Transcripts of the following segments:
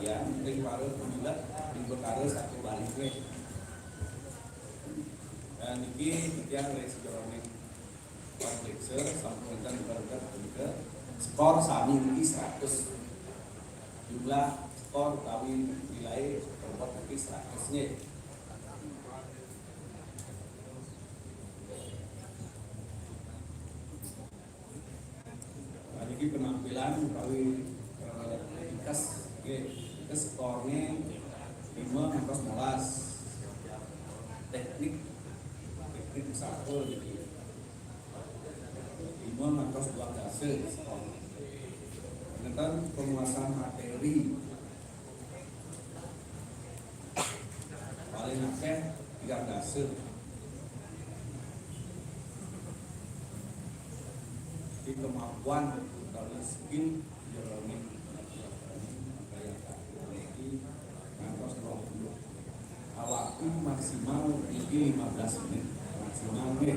sekalian, ring baru juga ring perkara satu balik we. Dan ini yang resi Jeronik komplekser sampun enten berkat juga skor sami ini 100 jumlah skor kami nilai berbuat lebih 100-nya. Ini penampilan kami ikas skornya 5-11 teknik satu jadi 5-12 skor. Tentang penguasaan materi paling akeh 13 di kemampuan atau skill Jeronik waktu maksimal ini 15 menit maksimal nih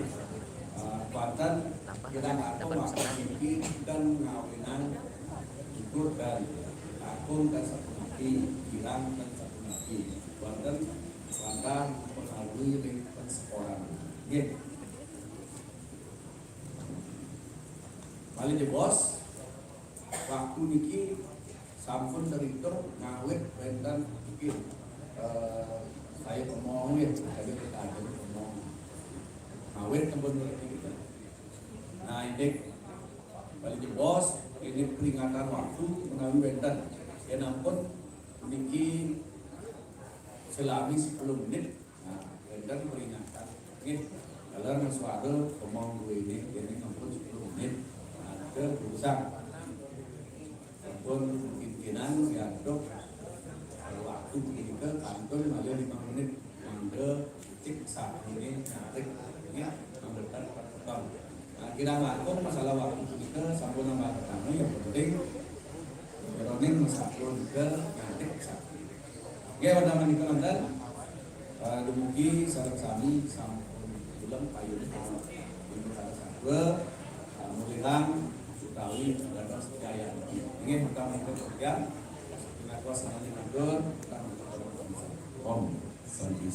kuatan kita atau waktu ini dan ngawinan ukur dan akun dan satu mati hilang dan satu mati kuatan langkah pengaruhi dengan seorang gitu. Paling di bos waktu niki sampun cerita ngawet dan pikir saya ngomong ya, tapi kita ada ngomong ngawet temen kita. Nah ini paling di bos ini peringatan waktu mengawi benten ya nampun niki selami 10 menit. Nah benten peringatan ini kalau suara ngomong gue ini nampun 10 menit. Ke perusahaan ataupun pimpinan diaduk waktu ini ke kantor malah 5 menit mangga cek saat ini narik ya memberikan pertemuan. Nah kira ngatur masalah waktu kita sampun nama pertama yang penting Jeronik masakul juga narik saat ini. Ya pada menikah nanti dumugi sarang sami sampun bulan payung ini salah satu mulihan tahu dan percaya ingin pertama kerja dengan kuasa mengatur dan om santi.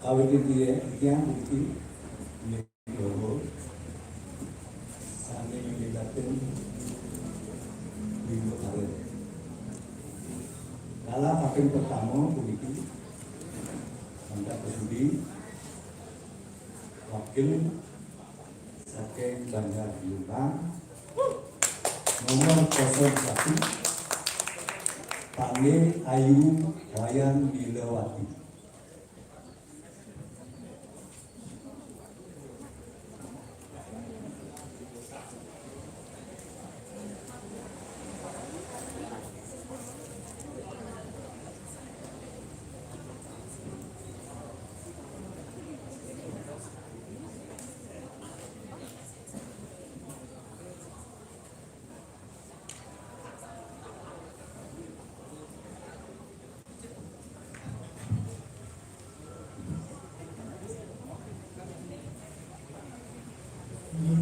Awal dia yang bukti bahwa saat ini dikatakan di Bukare. Dalam hakim pertama begitu, anda bersudi wakil saking Bangga Bimbang nomor 01 panggil Ayu Wayan Milawati.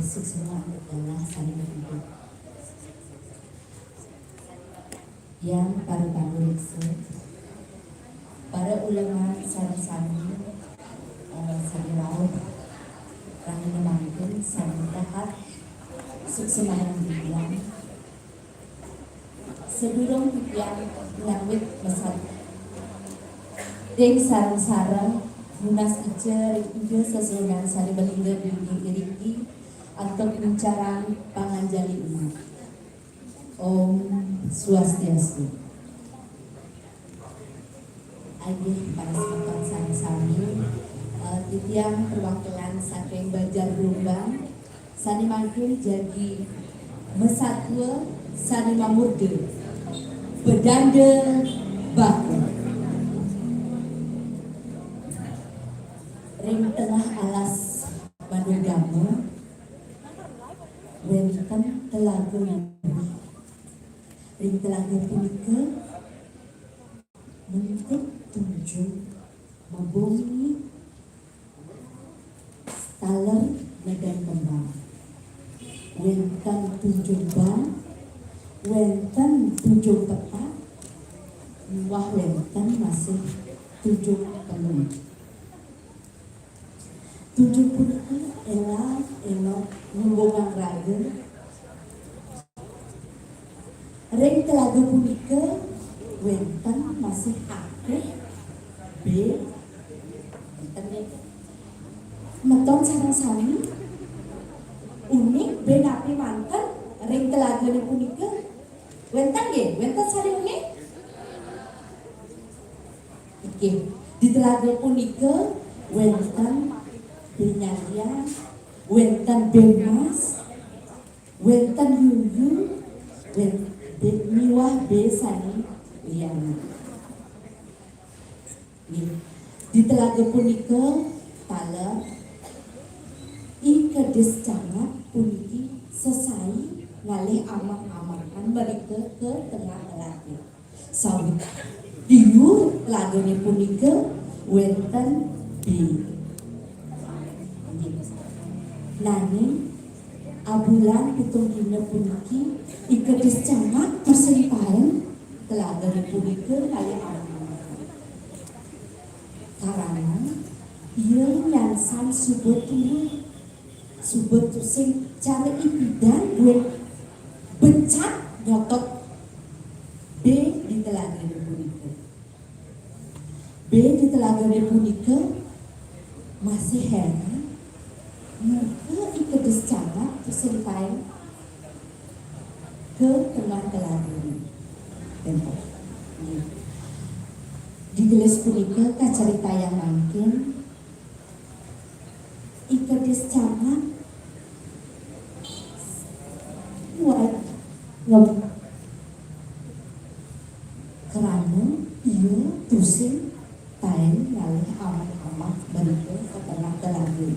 Semua adalah saling hidup. Yang para panguriksa, para ulama sami-sami, sami laut, kami memangkin sami dahat, suksemayang dibilang, sedurung yang ngawit mesat, deng sarang-sarang, munas icer, ide sesuai sari berlingga di atau pencaraan panganjali umat. Om Swastiastu. Adik para sahabat sami-sami, titiang perwakilan saking Banjar Lumbang, sani makin jadi mesatwa sani mamurde, bedanda baku. Ring tengah alas Bandung Gamu, wonten telaga ring telaga punika bentuk tunjung membumi staler medan kembang wonten tunjung bang wonten tunjung petak wah wonten masih tunjung penuh tunjung punika elok ngembongan raga ring telaga punika wonten masih akeh B meton sareng sami unik ben api manten ring telagane punika wonten nggih wonten sari unik nggih di telaga punika wonten benyalia wonten bemas wonten yuyu wonten miwah besani liyane di telaga punika tala ikedes cangat puniki sesai ngalih amak-amakan mereka ke tengah telaga sawit diur telagane punika wonten di nanging abulan pitung dina puniki ikedes cangat persentaen telagane punika ngalih amak-amakan karena ia nyansan subet sing cara ibidan gue bencat nyotot B di telagane punika B di telagane punika masih heran mereka ikedes cangat tersentai ke tengah telagane di gelas punika kacarita yang mangkin ikedes cangat kerana ia pusing taen ngalih amat-amat mereka ke tengah telaga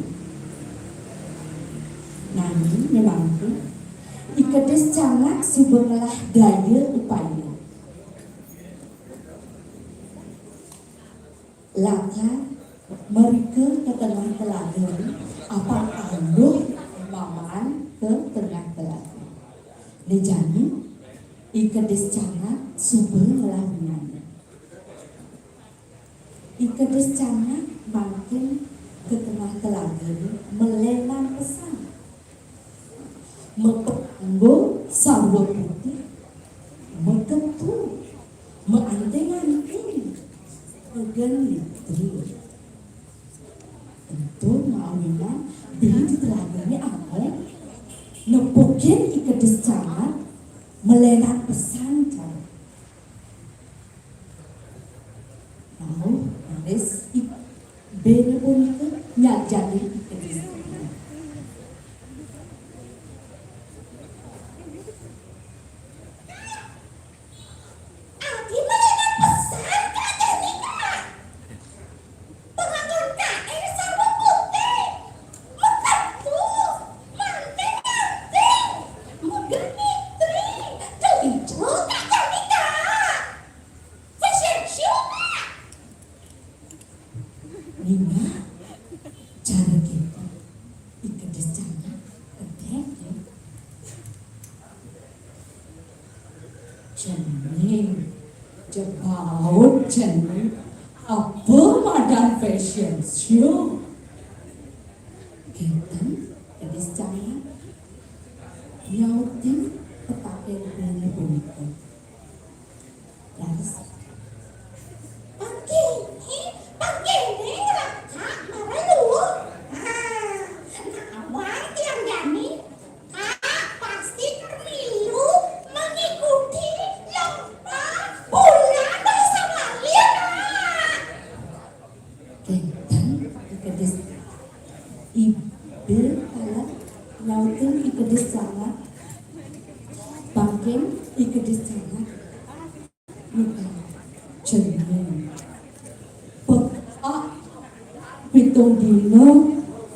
nanging memang ikedes cangat subengelah daya upaya laka mereka ke tengah telaga apa aluh maman ke tengah telaga nejani ikedes cangat subeng ngelahunan ikedes cangat makin ke tengah telaga melenan pesan mepenggo sarwa putih meketu meanting-anting megenitri tentu maunya beli di telaganya apa nepokin ikedes cangat melenan pesan kan mau harus beda punika nyajani ikedes Nina, cara kita ikedes cangat kedek jening jebaut jening apa madan fashion show kita ikedes cangat nyautin petaken beli punika laris ibu alat nyautin ikedes cangat bangking ikedes cangat nikah jeneng pekak pitung dino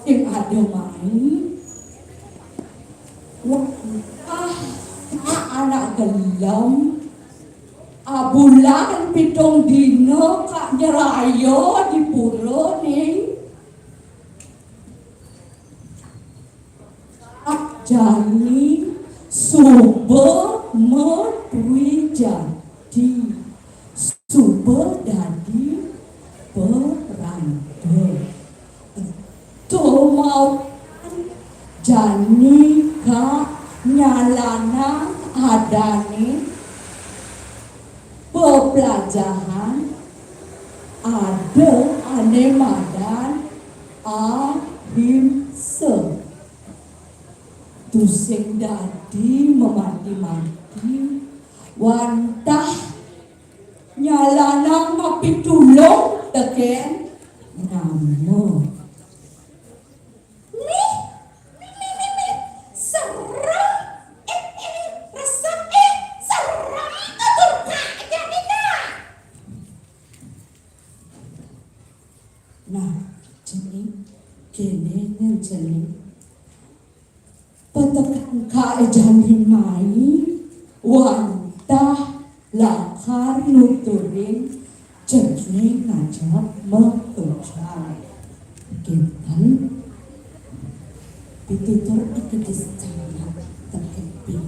yang ada main Wah, anak gelam bulan pitung dino kak nyerayo di pura nih. Jani suber medui jadi suber dadi berande tuh mau jani kak nyalana adane pepelajaran ada ane madan ahimsa tusing dadi memati-mati wantah nyalana mapitulong teken nama serang resep serang keturka jadinya. Nah jenis kene jenis petekan kaejani mai wantah lakar nuturin jenis ngajak mengejar kinten pitutur ikedis cana terkepi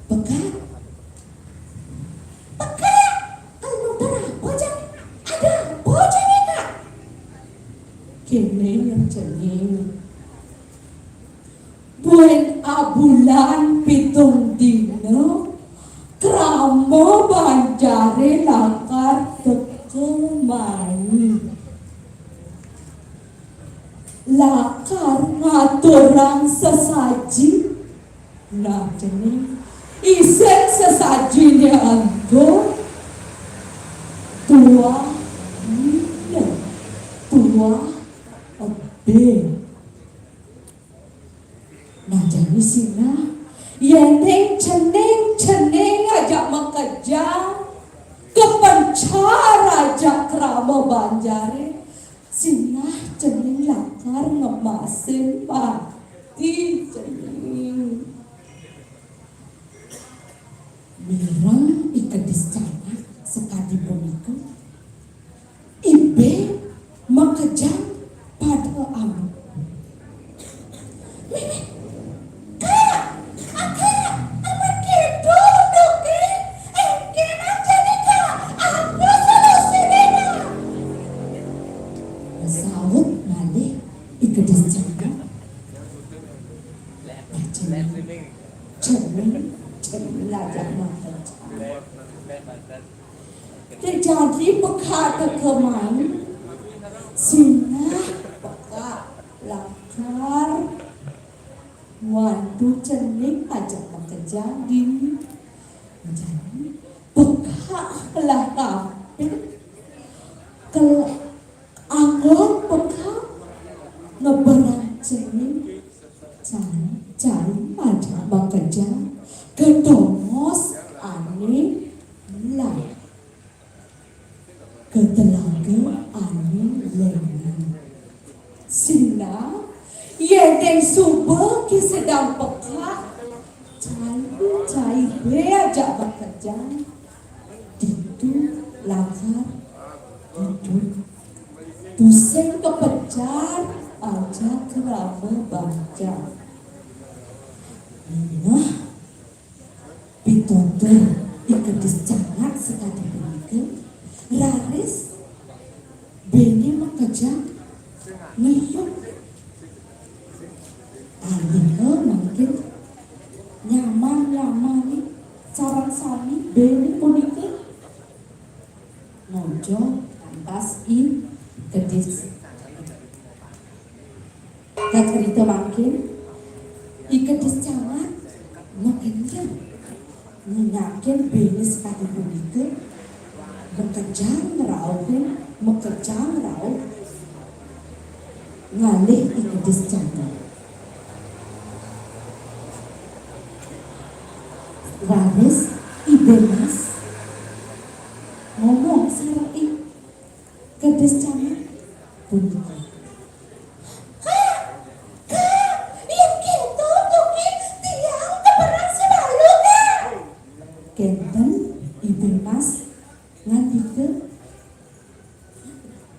pekat kalau berapa jam ada bocah ni kak kene yang jenis buen bulan pitung dino kramo banjare lakar tekemai lakar ngaturang sesaji nah jenis isen sesajinya anggo tua ebe nah jadi sina yeneng ceneng ajak mengejar kepencar ajak krama banjare sina ceneng lakar ngemasin mati ceneng mirang ikedis canak sekali punika ibe mengejar pada amu jadi pekat kemana sina pekat lakar waduh cening aja kejadi jadi pekat lakar ke angon pekat ngeberang cening cari aja bekerja kedomos ane lah ketelaga ane lengan sina yedeng subuh ki sedang pekat cai be aja bekerja itu lakar itu pusing kepejar aja kerama baca nah pitotur ikedis cangat sekali begitu raris beni mengejar ngiyuk alina mungkin nyaman sarang sami beni punika ngojo lantas kedis cerita makin ikedis cangat makinnya menyakin beni sekali begitu bekerja ngerau ngalih ikedis cangat raris ibenas ngomong sarang ikedis cangat punika kak, yang Bemas ngan dike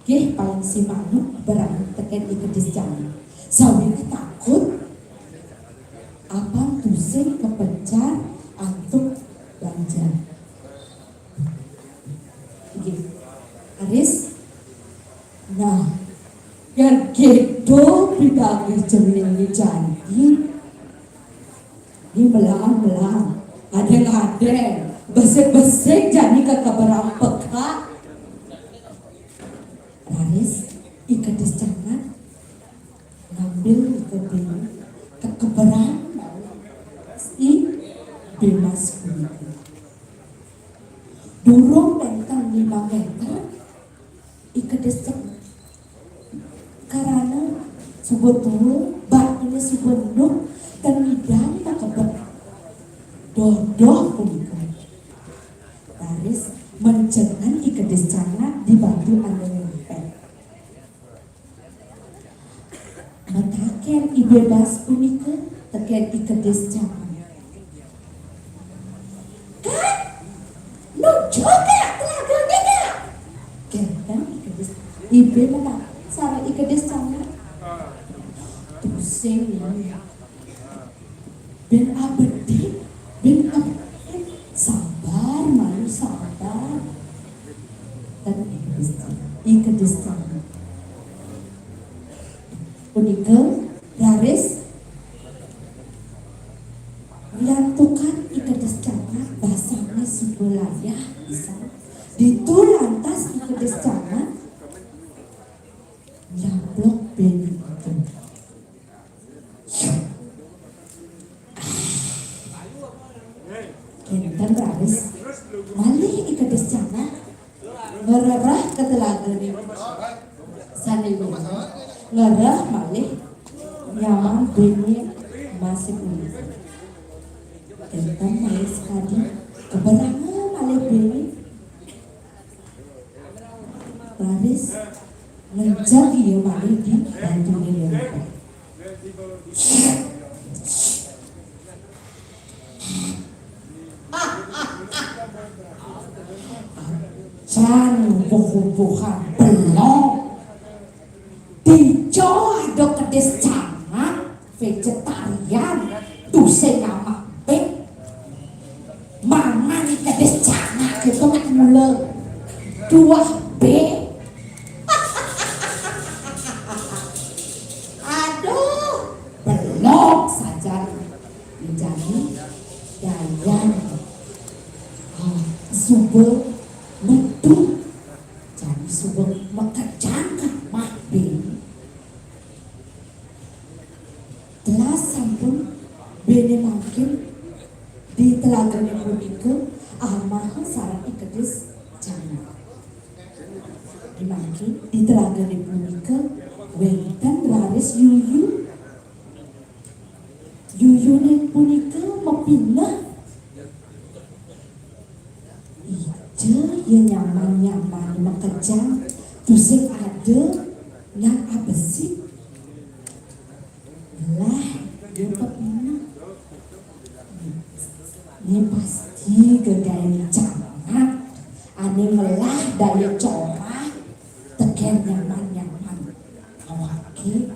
gih paling si manuk berang teken ikedis jangan sawit takut abang tusing kepencar antuk banjar gih Aris nah yang gitu bidagi jemingi janji ini belang-belang adeng-adeng besek-besek jadi kekeberang peka Raris ikedis jangan ngambil ikebin kekeberang si Bemas Kuniki durung bentang 5 meter ikedis jangan karena sebetulnya bak ini sebenduk dan midang tak keberang dodoh Kuniki Raris mencengan ikedis jangan di batu anu lempeng mataken ibebas Kuniki teken ikedis jangan kan nu juga telaganya kan ikedis ibe mana sarang ikedis jangan tusing ben abedi ben abedi sabar malu sabar dan ikedis jangan Kuniki Raris liantukan ikedis jangan basahnya sebelayah bisa ditu lantas ikedis jangan nyablok beni itu kinten Raris malih ikedis jangan ngererah ke telaga nih sanilnya ngerah malih nyaman beni masih Kuniki kinten malih sekali keberangan malih beni Raris ngejar dia malih di bantu lempeng can buh-buhan belum dijo ada kedis jangan vegetarian tusing nama pek mangan kedis jangan gitu mule 2B aduh belum saja menjadi dayan subur metu jadi subur mekejangkan mahbeni telah sampun bene makin di telaganya Kuniki amaha sarang ikedis jangan dimakin di telaganya Kuniki wenten Raris yuyu ne Kuniki mepindah ya nyaman-nyaman mekejang tusing ada yang abesik lah dia pepina ini pasti gegaya jangan ane melah daya corah teken nyaman-nyaman awake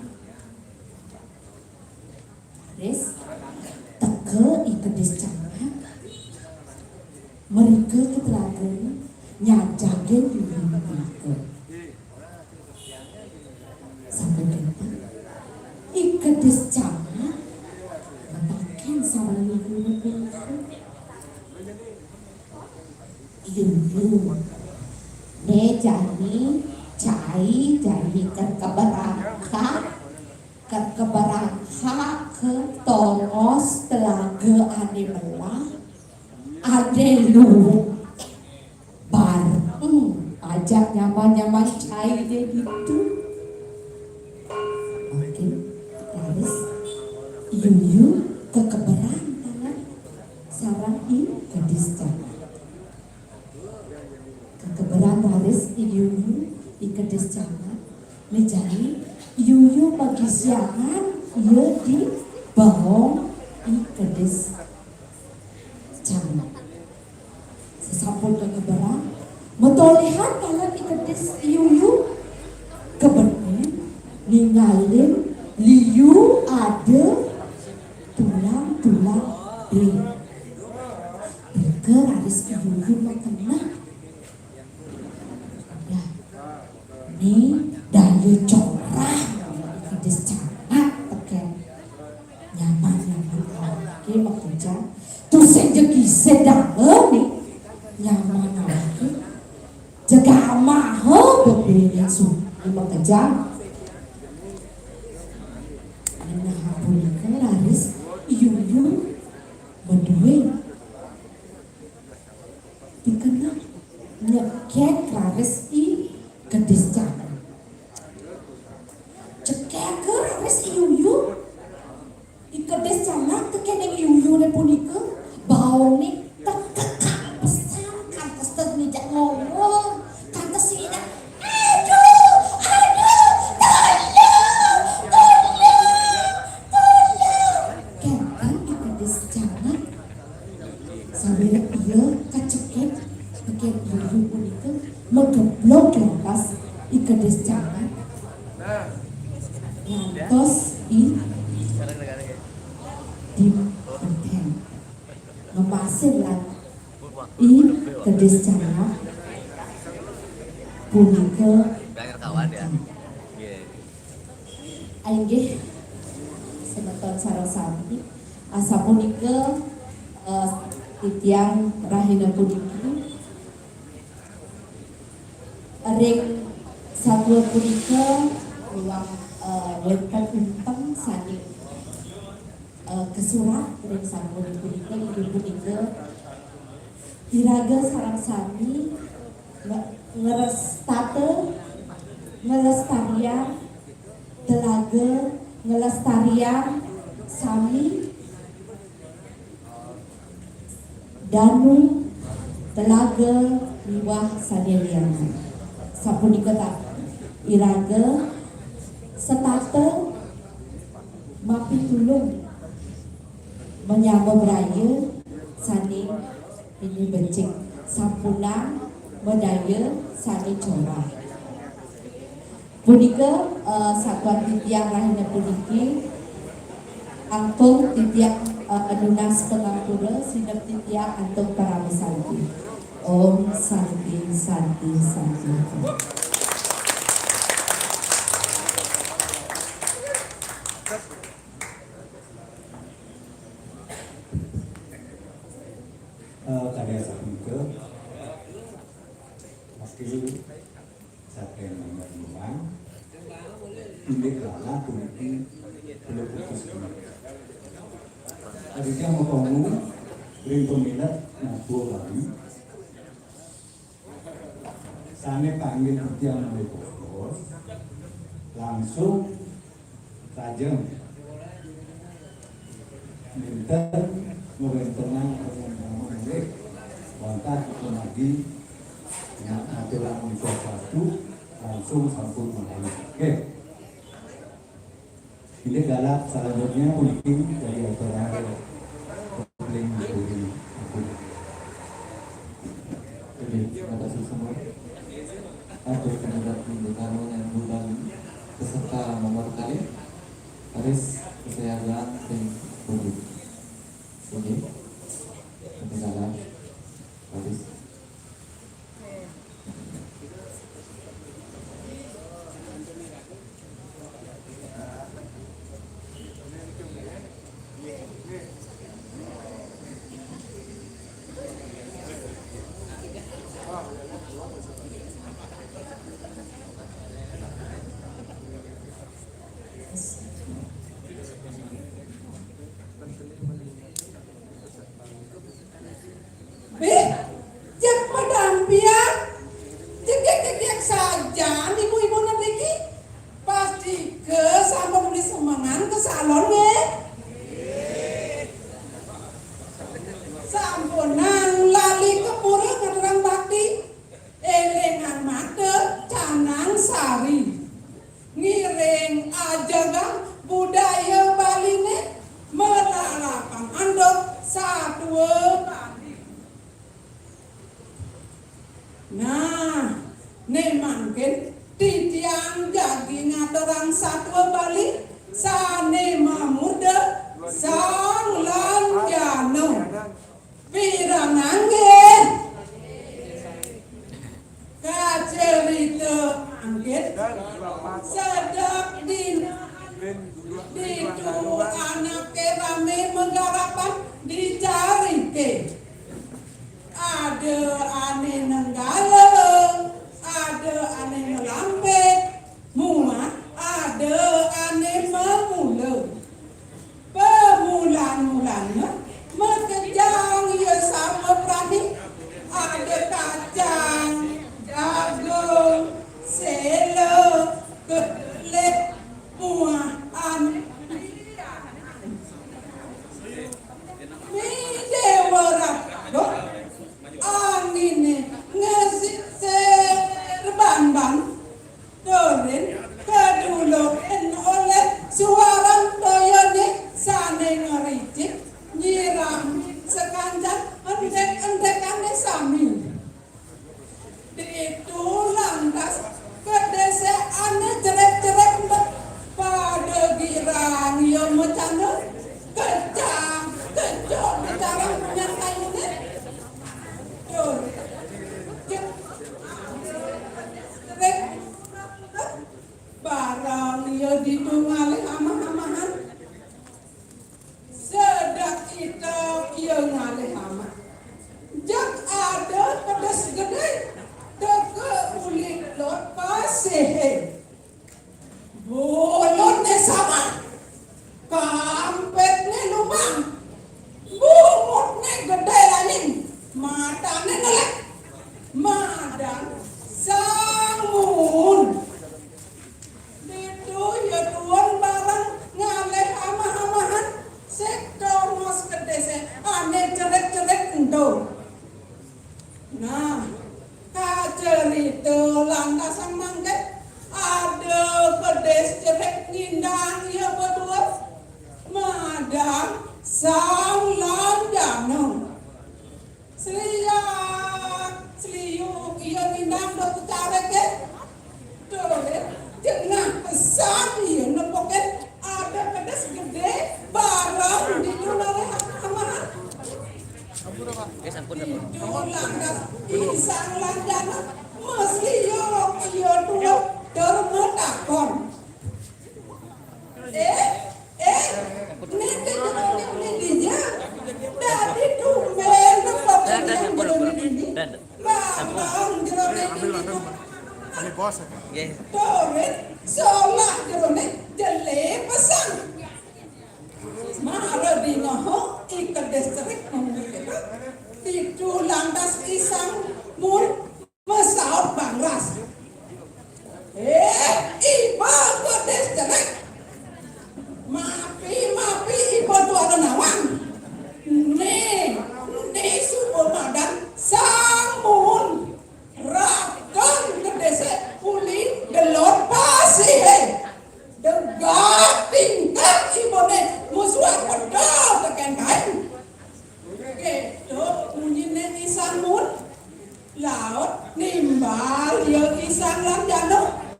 Raris teke ikedis jangan mereka ketelaganya nyajagen yuyu Kuniki sampai kita ikedis jangan mataken sarang yuyu Kuniki yuyu ne jani cai jani keberangka ke tongos telaga ane melah ade lu bar ajak nyaman-nyaman cai dia gitu oke Raris yuyu kekeberang tangan sarang ikedis jangan kekeberang Raris yuyu ikedis jangan menjadi yuyu pagi siangan ia di bahong ikedis jangan sesampun ke ke makuja tu sejeki sedang ni lama lagi jaga maha berbeda su lima kejam nah boleh kan laris iu berdua dikenal nyekek laris i kedis jangan cekek ke laris iu ikedes jangan teken yang iu ne punika bau ni tekekak pesan kantas ternijak ngomong kantas sini aduh tolong ikedes jangan sambil ia kaceket teken iu punika megeblok lantas ikedes jangan lantos di benteng ngemasin lah kedis jangan punika aingge sebetul sareng sami asa punika titiang rahina puniki ring satwa punika ulang wonten unteng saking kesurat ring sampun punika ibu punika iraga sareng sami ngelestarian telaga ngelestarian sami danu telaga liwah sadeliana sapunika tak iraga setate mapi tulung menyambut raya sani ini bencik sampuna medaya sani corah punika satuan titiang rahina puniki angtung titiang adunas pengapura sinep titiang angtung parami santi om santi santi santi karya sapunika wakil saking Banyuwangi indik lala puniki kula putus aditya motongu ring peminat nabu Bali sane panggil titiang Mlebu langsung tajam minten ngewentenang pengumuman wonten lagi aturan Liga 1 langsung sampun mengalami. Oke. Ini galak selanjutnya puniki dari aturan kopling dari aku. Jadi terima kasih semua. Atur pendapat Minggu Kano yang bulan peserta nomor kali Aris kesehatan sing budi. Oke. Ketinggalan Aris. Cek pedampian, cek saja, ibu-ibu nanti pasti ke sama beli semangan ke salon ya. Sampunan lali kepura ngerang bakti, elengan mate canang sari, ngiring aja kan budaya Bali ne meralakan andok satu Bali. Nah, ne mangkin titiang jadi ngaturang satwa Bali sane mamuda dicari ke. Ada ane nenggala, ada ane ngelambet, muat ada ane memula. Pemulaan-mulanya mengejar ia sama berani. Ada kacang, jagung, sela, kedelai, buahan. Ni dewa rakdo, angin ngesit serban-ban, doren kedulokan oleh suara doyone sane ngericik, nyiram sekanjang endek-endekane sami. Itu lantas kedesaan jerek-jerek pada girang yang macana kejang kejok bicara menyantai ini jerek barang ia didungali amah-amahan sedak kita ia ngalih amah jak ada pedas gede deke ulit lot pasih bolotnya sama kampetnya lubang bungutnya gede lain matanya ngelek madan sangun itu ya tuan barang ngaleh amah-amahan sektor mas gede se aneh cerek-cerek endo. Nah kacerita lantasan mangke ada pedes cerek ngindang ya berdua madang sang landanong seliuk iya ngindang do bicara ke dole jenah pesan iya nepoken ada pedes gede barang di dunare amahan itu landas isang landana mesti yo dua termetakon nete jenone dia dari tumben nepoken yang jenone ini barang jenone ini Ini bos. Toren seolah jerone jele pesan. Mahara di noho ikat distrik memiliki itu lantas isang mun mesaut bangras. Iba ke distrik. Mapi iba tu ada nawang. Nih subuh madan samun rakon ke desa puli delot pasih. Degat tingkat ibone musuh pedal tekan kain. Gitu punyine isan mun laut nimbal ya isan lanjano.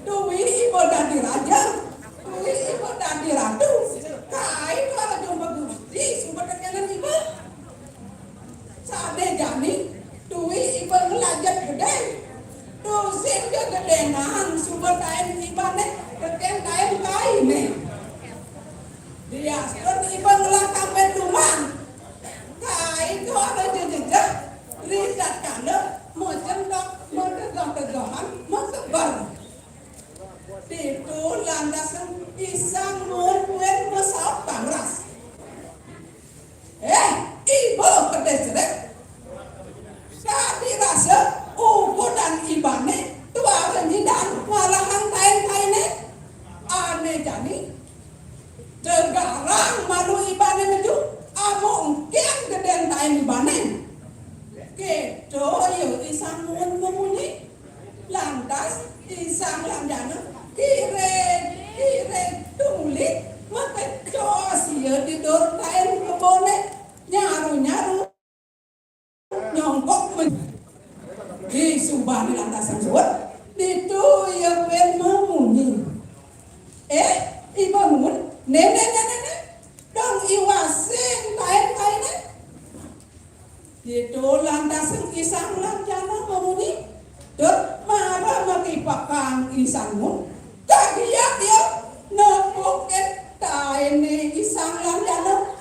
Duwi ibu dadi raja, duwi ibu dadi ratu. Kain kalau jumpa gusti sumber kekalan ibu. Sade jani duwi ibu ngelajat gede. Dosen ke gedengan sumber kain ibane keken kain nih. Dia seperti ibu ngelakam penduman. Kain itu ada jejak riset kana mocendok tegahan metebar. Itu landasan isang mun mesat bangras. Ibu kedesrek. Tadi rasa uku dan ibane tua renjidan malahan kain-kainnya aneh jani tegarang malu ibane meju amongkian geden kain ibane gitu ya isang mun memunyi lantas isang lanjana kire tulit maka jos ya tidur kain kebone nyaru nyongkok di subah di lantasan suat itu ya ben memunyi ibu mun nenek dong iwasin kain-kainnya itu lantasan isang lanjana memunyi dot marah maki pakang isang mun kagiat ya nepoket kain isang lanjana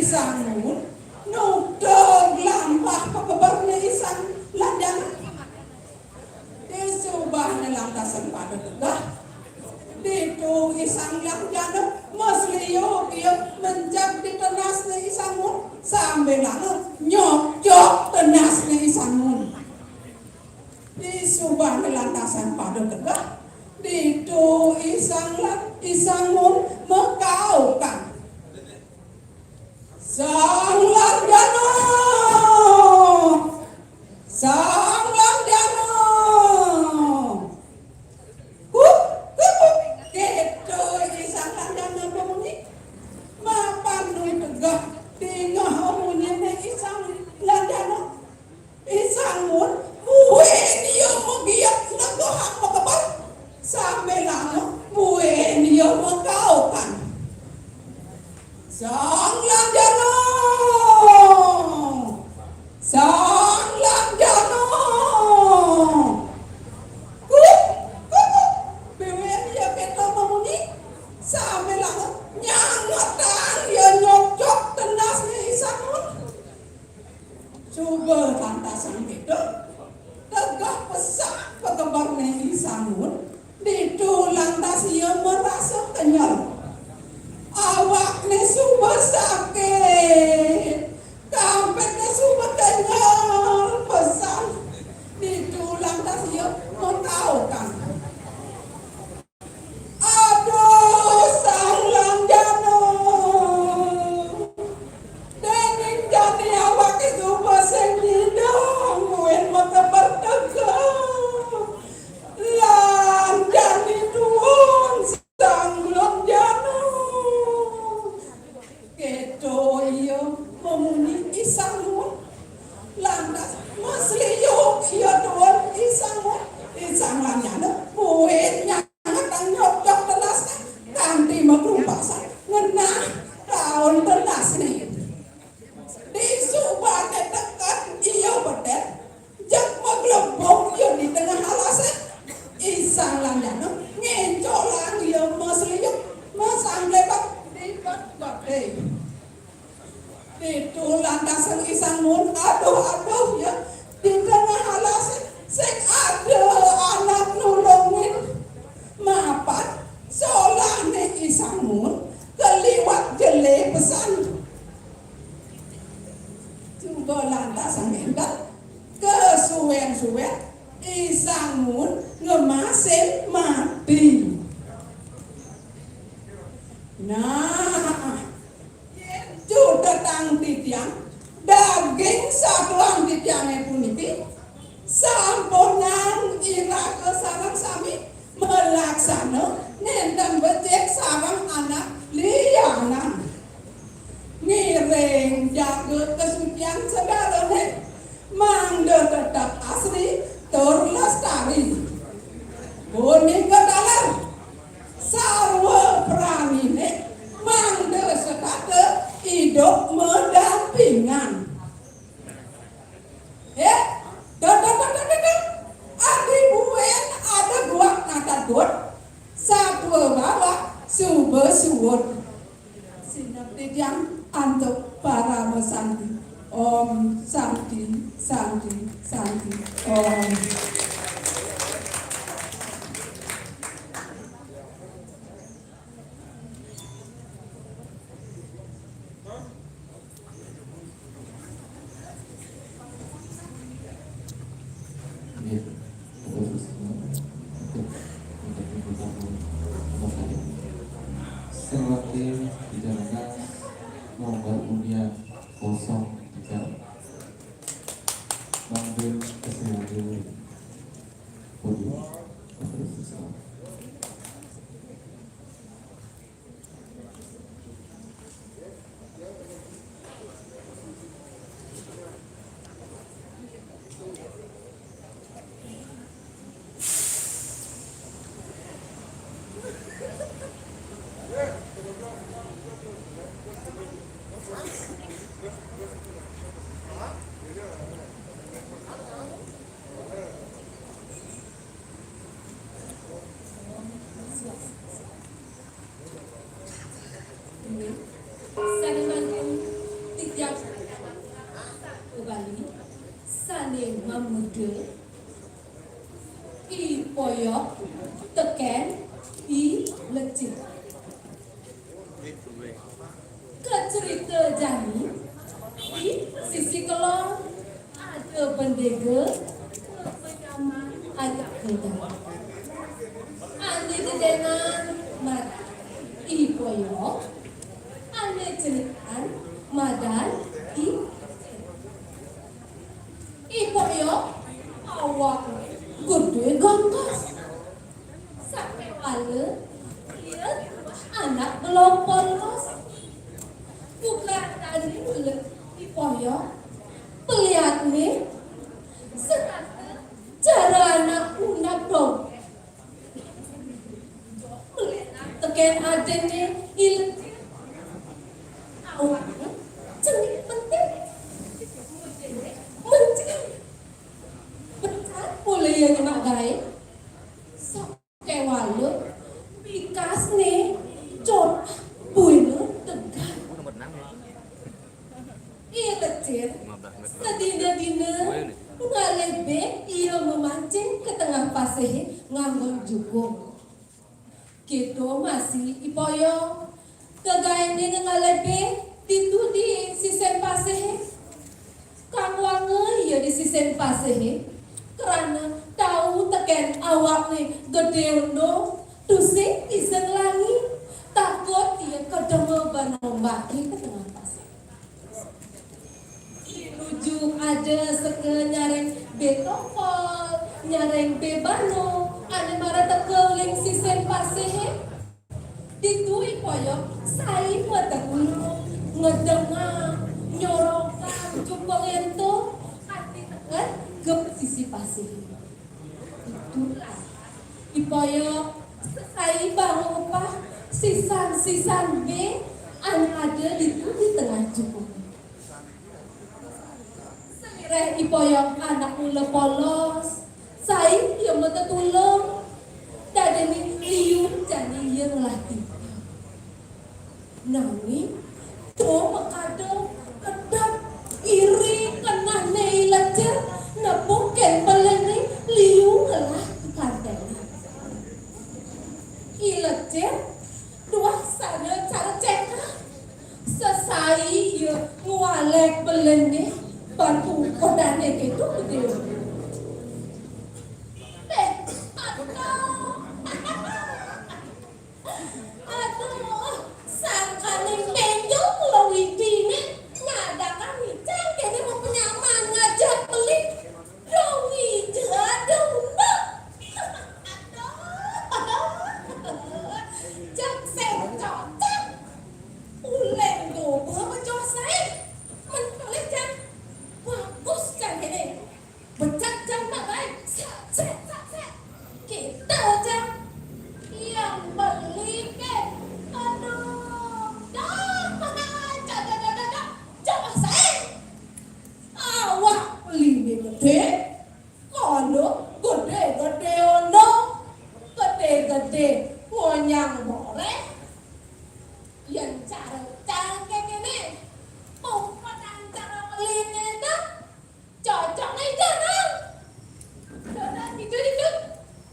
isangun nudog lampah papabarnya isang ladang disubah nelantasan pada tegah dito isang langgano masliyo iyo menjak di tenasnya isangun sambil lana nyok tenasnya isangun disubah nelantasan pada tegah dito isangun mekaukan sang langgano gitu isang langgano pemuni mapan nui tegah tingah omunya isang langgano isangun buwe dia magiat nagohak makabar sampai lama buwe dia makaukan sang langgano bewe dia kita memuni sampai lama nyangatan dia nyokok tenasnya isangun coba lantasan gitu tegah pesak pekebarnya isangun itu lantas ia merasa kenyal awaknya sudah sakit kampetnya sudah kenyal pesan itu lantas ia mengkaukan aduh sang langgano dening jadi awaknya sudah sendidang wen mata bertegak langgani tuon sang langgano keto iyo memuni isangun lantas masliyo iyo tuon isangun isang langgano buetnya ngatang nyokok tenasnya kanti magrumpasan ngenah tahun tenasnya disubah tetekan iyo bedet jak maglebok iyo di tengah halasnya isang langgano ngencolan iyo masliyo masang lebat di bat-bat itu lantasan isangun aduh ya di tengah halasnya sing ada anak nulungin mapan solahnya isangun keliwat jele pesan coba lantasan hendak kesuwen-suwen isangun ngemasin mati nah itu datang titiang daging saklang titiangnya puniki sampunang ira ke sarang sami melaksana nendang becek sarang anak liana ngiring jaga kesucian segalanya mangde tetap asli terlestari kuning ke dalam sarwa pramine mangde sekate hidup mendampingan adi buen ada buat nakadut satwa bawa subuh sinap tidiang untuk para mesanti om santi om Seperti dijalankan nomor undian 03 Manggil Kesehatan muda I poyok teken I lecit ke cerita Jani I sisi kelon ada pendega penyaman agak kedai ane kedenan mat I poyok ane ceritaan madan I poyok awak gede gangkas sampai wala dia anak belum polos bukan tadi ulet I poyok pelihat nih serata cara anak unak dong pelihat teken adanya ilet awak cenik penting mencari becat boleh yang nak gay sok kewala bikas nih cot buina tegar ia kecil sedina-dina ngalebe ia memancing ke tengah pasir nganggon jukung gitu masih ipoyo kegaya ini ngalebe itu di sisen pasir kang wange ya di sisen pasir karena tahu teken awak nih gede undo tusik isen langi takut ia kedema banombaki ke tengah pasir di ujung ada seke nyareng betopol nyareng bebano ada mara tekeling sisen pasir ditui poyok sai petekulu ngedengar nyorokan cupang itu hati tekan ke sisi pasir itulah ipoyok sai baru apa sisan B an ada di tengah cupang selireh ipoyok anak mula polos sai yang mata tulung dan ini liur jadi yang latih nami tuh makado kedap iri kena nei lecet na bukan beleni liu ngelah kanteng I lecet dua sana cara cek sesai ya ngualek beleni bantu kodane gitu begitu aduh sangkaning penjol pulau widine ngadakan micang kayaknya mau penyaman ngajak beli dongi aduh mbak jak sen cocok uleng tuh apa cosai menoleh jam bagus kan ini becak jam bagai set kita jam yang beli ke aduh jangan saya awak beli gede kono gede ono gede ngonyang boleh yang cara kayak gini pokoknya cara belinya itu cocok nih jangan itu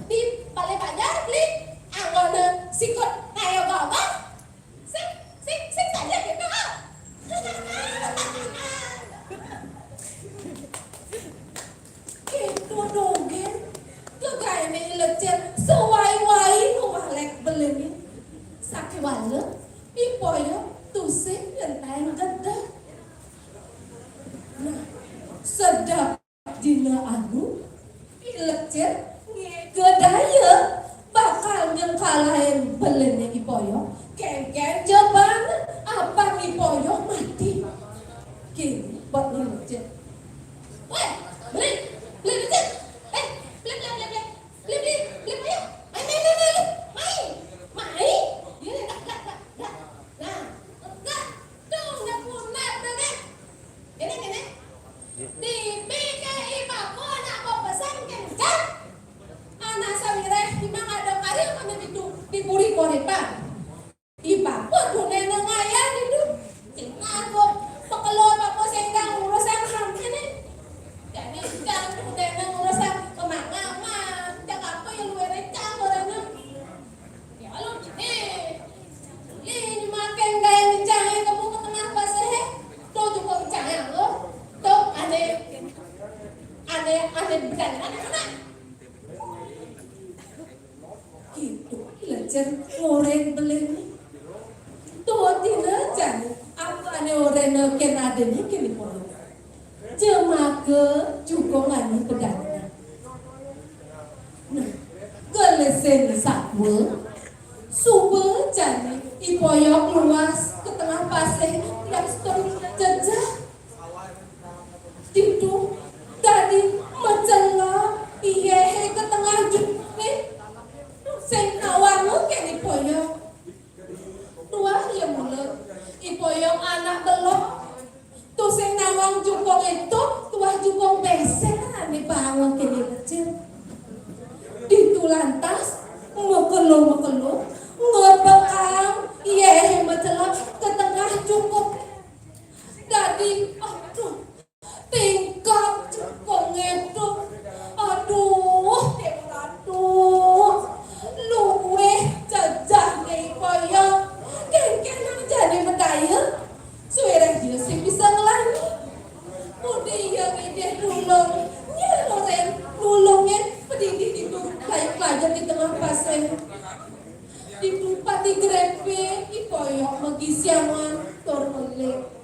di balai banyak beli anggota sikut kayak apa sing saja gitu gitu dongeng kegaya ini lecet sewai-wai ngualek beleni sakit wala ipoyo tusik lenteng gede nah sedap dina anu lecet gedaya bakal ngekalahin beleni ipoyo kengken jaban apa ipoyo mati gini buat lecet weh beli lecet beli ayo mai ini nah tuh udah punat dah ini di PKI Bako anak kau pesan kencang anak sawireh imang ada karya mana di puri koripa iba pun dunia ngayan itu tinggal kok pekelon apa sendang urus ni polo. Jemaga juga ngani pedangnya. Nah, gelesen sakwe. Subuh jani ipoyok luas ke tengah pasir yang terus jejak. Tidu tadi mencelah iye ke tengah juni. Sing nawangu ke ipoyok. Tuah ya mulut. Ipoyok anak belok. Tu sing nawang jukong itu tuah jukong besek ane bangun kini kecil. Itu lantas mekelo ngebekam iya mencelah ke tengah cukup. Tadi aduh tingkap jukong itu aduh luwe jajah ipoyok kengkenang jadi berdaya. Suara dia sih bisa ngelangi. Udah yang ini nulung, nyeloren, nulungin pendidik itu kayak pelajar di tengah pasir. Di tempat di grepe, ipoyok magisiaman, tormelik.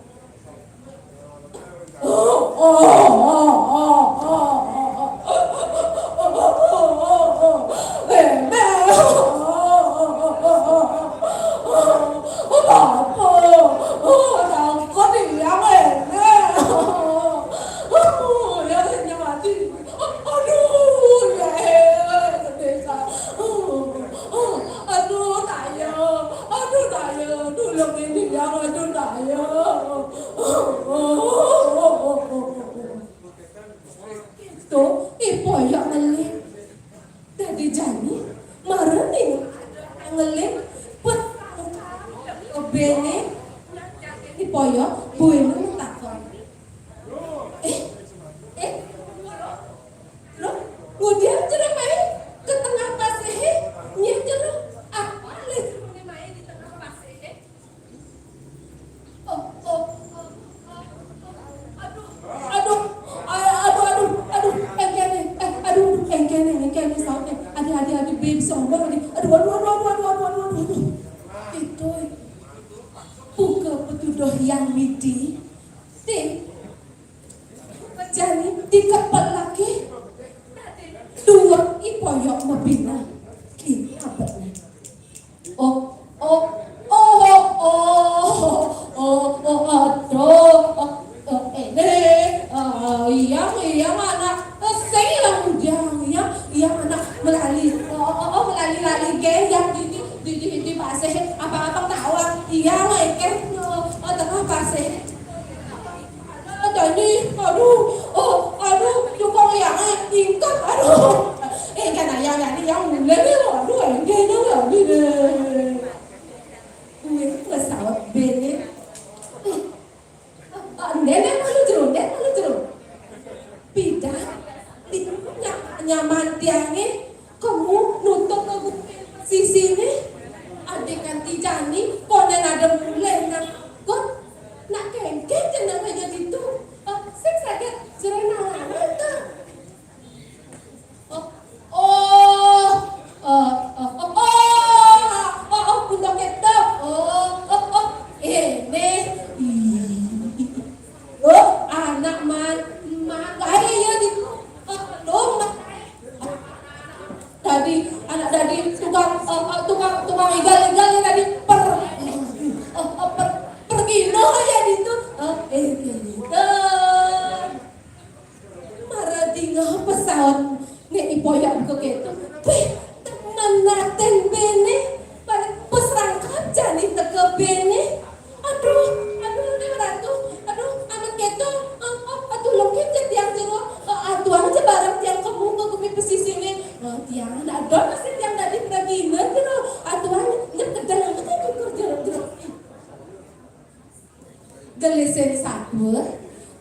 Gelesen sabar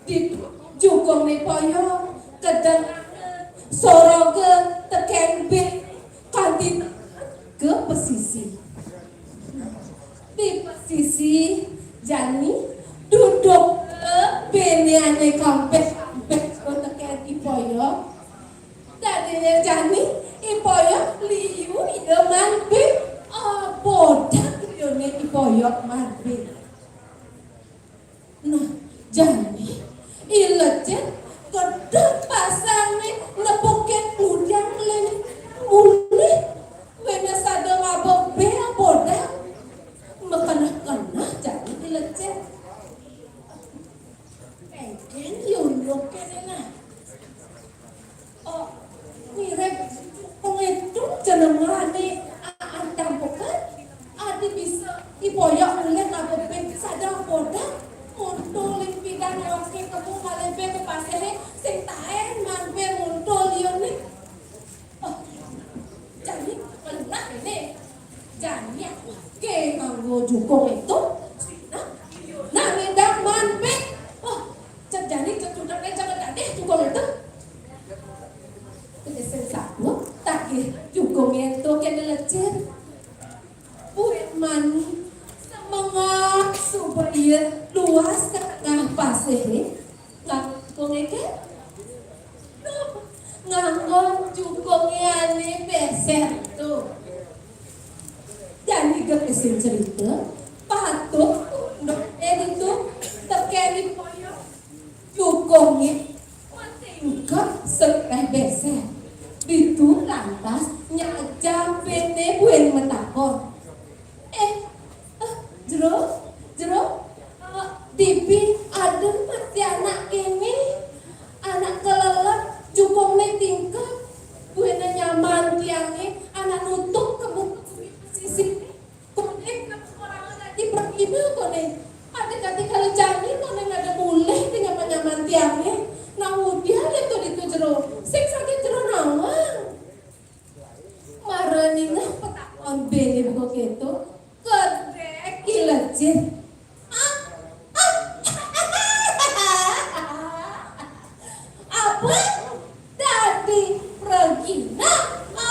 di jukung ni poyo kedeng soro ke teken be kantin ke pesisi di pesisi jani duduk ke beniane kampet ke teken ipoyo tadinya jani ipoyo liu ide manbe bodak liu ne ipoyo manbe. Nah, jadi Ilecet kedep pasane nepoken udang len mulih wena sada ngabok be boda mekanah-kanah jadi ilecet enten yundok kene nah oh mirip pengetung jenengane antang bukan adi bisa iboyok oleh ngabok be sada boda muntul ing bidang wake kamu malebe ke pasere sing taen mampe muntul yone oh jadi pernah ini jadi ke nganggo jukung itu nah mendak mampe oh jadi kecudak jangan ada jukung itu kedesen satu tak jukung itu kena lecet buat mani semangat supaya luas tengah pasir ngangkong eke ngangkong cukongnya ane beser tuh jadi kekesin cerita patut untuk itu terkini poyok cukongnya tingkat sekeh beser itu lantas nyajak pene buen metakor jero tipi adem mati anak ini anak kelelep jukongnya tingkat buena nyaman tiangnya anak nutup kebuka sisi kone orang lagi berimil kone ada kati kalau jadi kone ada boleh dengan nyaman tiangnya nah udah itu jero sing sakit jero nawang marani nah petakon bene buka gitu kedek ilecet apa tadi regina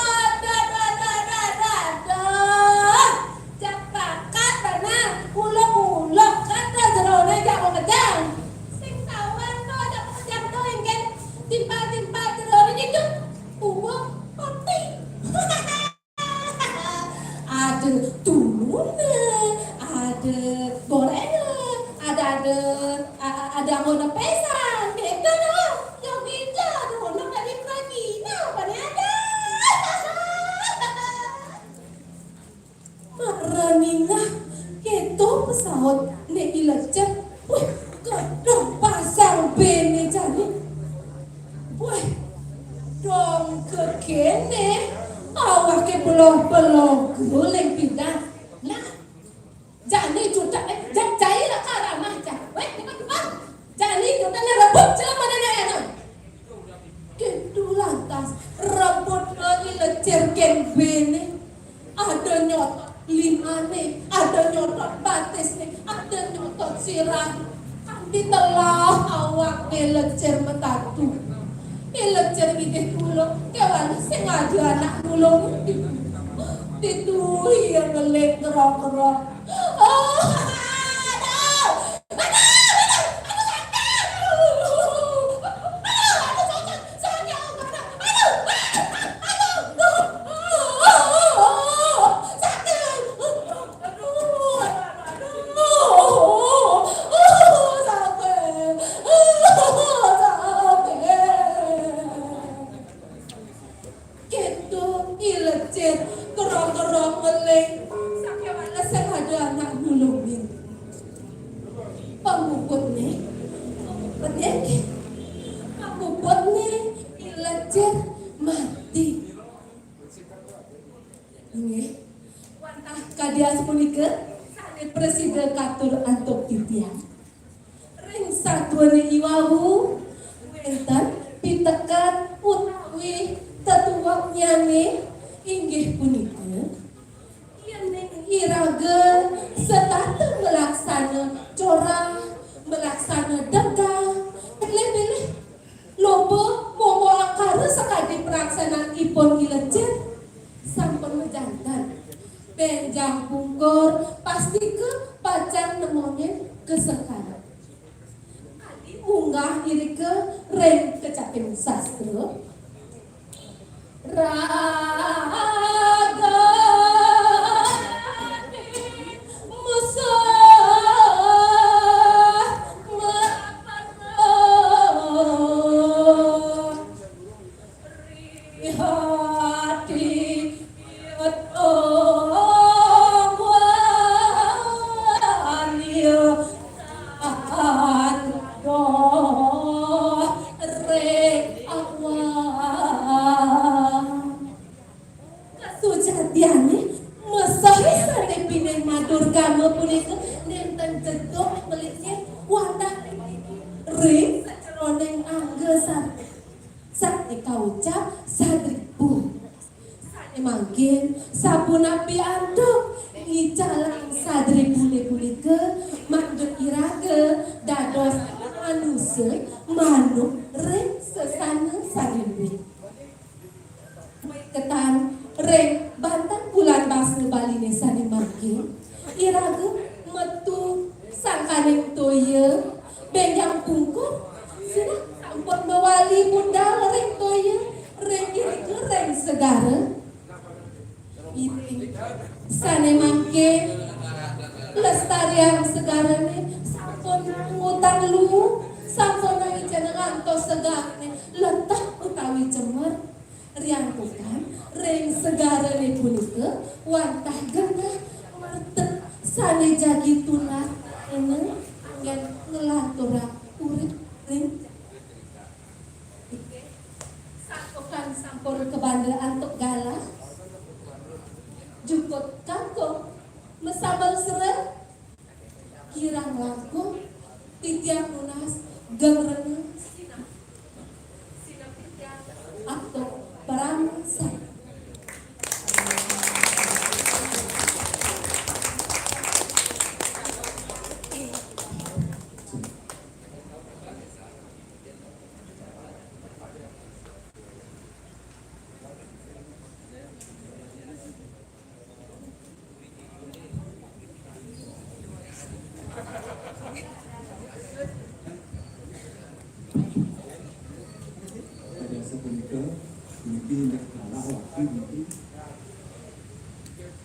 ada japakat tanah ulo kata jerone jangan ngejang sing tawan no jangan ngejang no ingin timpa jerone itu uang pati ada tuluna ada gorengan ada ngono pesan gitu no yang gitu ada ngono dari regina apa ada Maranina itu pesawat nek ilecet wih kedok pasang bene jadi wih dong kekene awake belum guling pindah nah jadi juta jai lah karamah weh jadi juta rebut selama nenek gitu lantas rebut lagi lecir ken bene ada nyotot limane ada nyotot batis nih ada nyotot sirah ditelah awak lecir metatu lecir gede tulung kawan sengaja anak tulung dituhi yang ngelek kerok-kerok Kadias punika sangat presiden katur antuk titian. Ring satuane iwahu wenten pitekan utawi tetuwak nyane inggih punika yen iraga setata melaksana corang melaksana degang pilih-pilih lobo momo akara sakadi pelaksanaan ipon ilecet sampun mejantan benjang pungkur pasti ke pacang nemonya kesekarang adi unggah diri ke ren kecapin sastra raga musuh ring saceroneng angge sak dikaucap sadribu sane mangkin sabuna piantuk ngicalang sadribu ke mandut irage dados manusia manuk ring sesana sadribu ketan ring bantang bulan basa baline sane mangkin irage metu sangkaneng toye benjang pungkur sina sampun mewali bundal ring toye ring irike ring segara iti sane mangkin lestarian segarane sampun ngutang lu sampun ngijen ngantos segarane letah utawi cemer riang bukan ring segarane punika wantah genah mertet sane jagi tular ene anggen ngelatura urip ring sakokan sampun kebandel antuk galah jukut kangkung mesabel seret kirang langkung titiang lunas gengrene sinap titiang aktok paramsa. Pada sepunika mungkin nak kalah waktu mungkin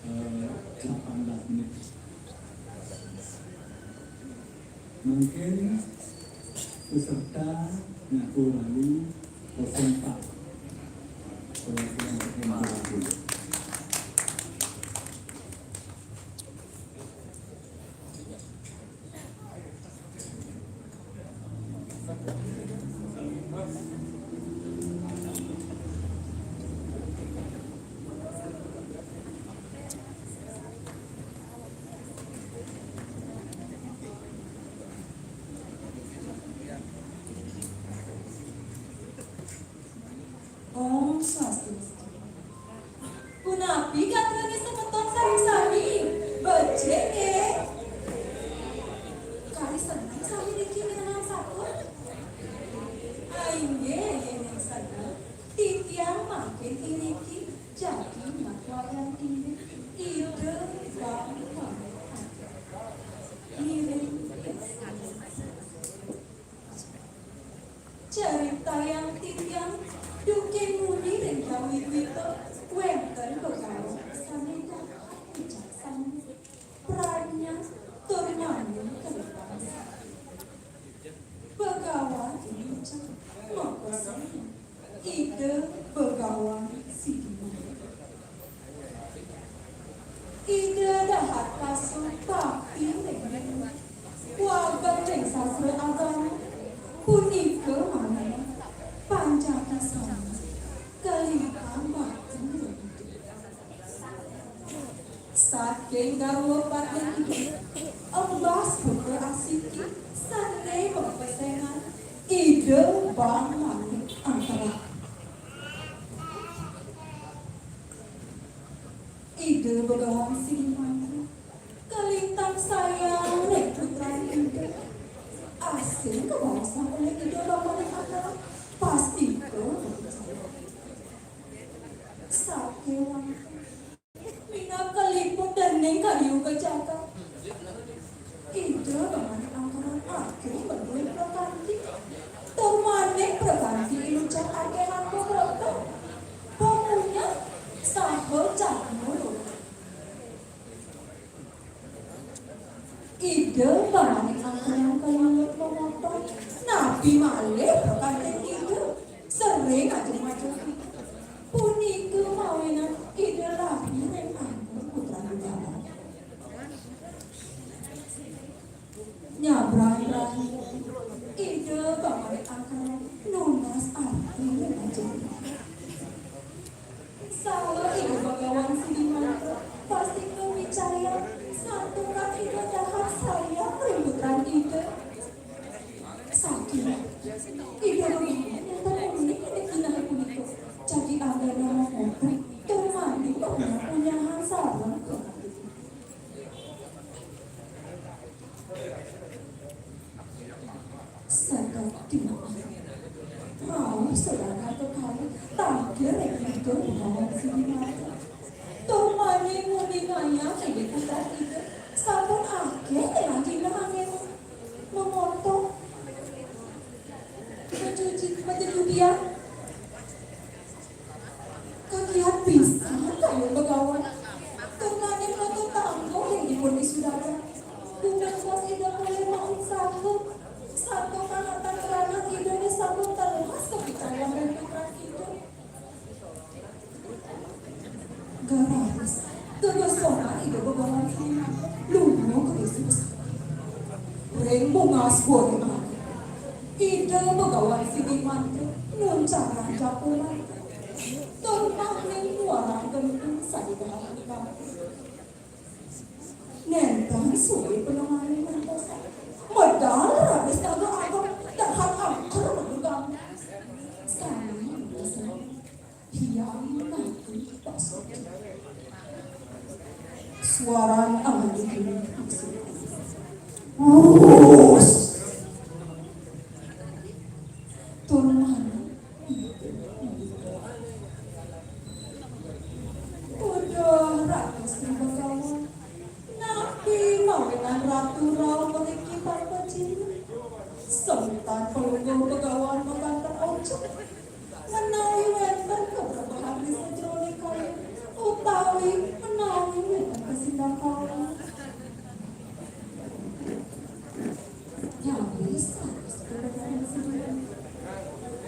18 menit. Mungkin peserta ngaku lalu 04 perwakilan MPRD. Om Swastiastu. Punapi katanya semeton sami-sami becenge. Kali senang sami dikini dengan satu. Aingge yang senang titiang makin iriki jadi makwayan ini ide bangga. Cerita yang titiang duke muni dan kawi wito wenten begawa sanita bijaksana perannya turmannya kedepan begawa diucap makasanya ide begawa sidima ide dahat kasut tapi dengan wabat yang sastra agama punika mana panjaka sama kelihatan waktu saking garwa paten itu embas buku asiki sanai berpesengan ide bang manik antara ide begawan silimani kelihatan sayang rekrutan ide asing kebawasan oleh ide bang manik antara pasti ke sakewan mina kalipun dan neng kayu kecaka ide bangan angkaran ake berdua prakanti termanek prakanti ilucap ake hantu berapa pemunya sahel cakmur ide bangan angkaran kayu pemotong nabi malih prakanti ide sering aja punika mawinan ide labi yang aku putra negara nyabrang ide banget akan lunas arti aja salah ide bagawan sidiman pasti kewicaya satu ide jahat saya ributan ide sakit Ida bagaimana ini kinahay ko nito. Jadi ada nama motor, termandi punya hasaran. Sadar tidak. Mau saudara kekali, tak kira itu bahwa sini mata. Termandi muninganya jadi kita itu. Sabun akhir yang dinahangin memotong. Mencuci dia. Kagiat bisa kayu begawan. Terngani nonton tanggung yang dipuni saudara. Bukan bos tidak boleh mau satu kanatan kerana tidaknya sabun terlepas kepikiran dan pikiran itu. Garis. Terus orang itu begawan sama. Lumo Kristus. Reng bungas boleh. Ida begawan sigi mantu. Nuncaran japulan. Tentang orang genting saya dalam kampung. Nentang suwi penanganan mantosa. Medal habis kagak agak terhad angker menggam. Sekarang biasa hiang nanti pasok. Suara ahli ini Wuss. Tuhan. Ratu Rau memiliki para cinta. Sultan pelunggu pegawan mengantar ojo. Menawi wenten beberapa hari sejoli kayu. Utawi menawi wenten kesindang kawan. Ya bisa sebenarnya sendiri.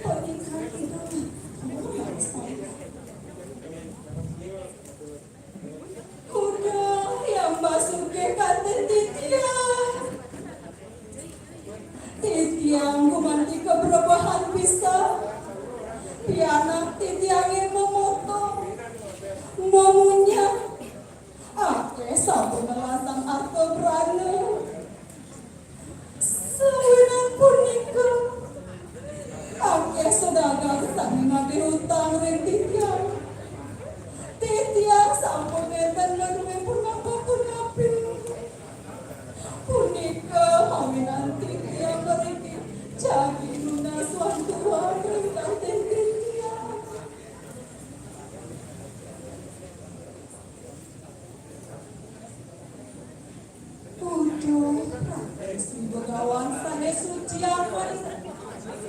Pernikahan tidak bisa. Kuda yang masuk ke kantin Titiang gumanti keberbahan bisa. Pianak titiangin memotong. Momunya. Ake sabun melasang atau berana. Sewinan punika. Ake sedagang sami ngabih hutang ring titiang. Titiang sampun neten ngerwe pun ngapi. Punika hawinan titiang beriki. Jadi luna suatu warga kantin titiang. Udah, si begawan sana suci aman.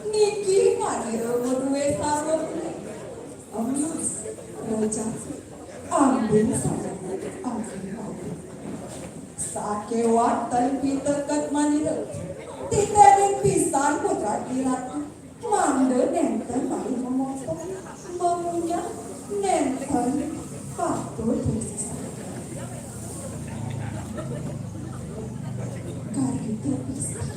Niki ngadiru berdua sarung. Emas, roja, ambil saja, ambil. Sake watan pitekat manira. Titering pisan putra diratu. Mande nenten bali memotong. Memunya nenten patut tersisa. Kari terpisah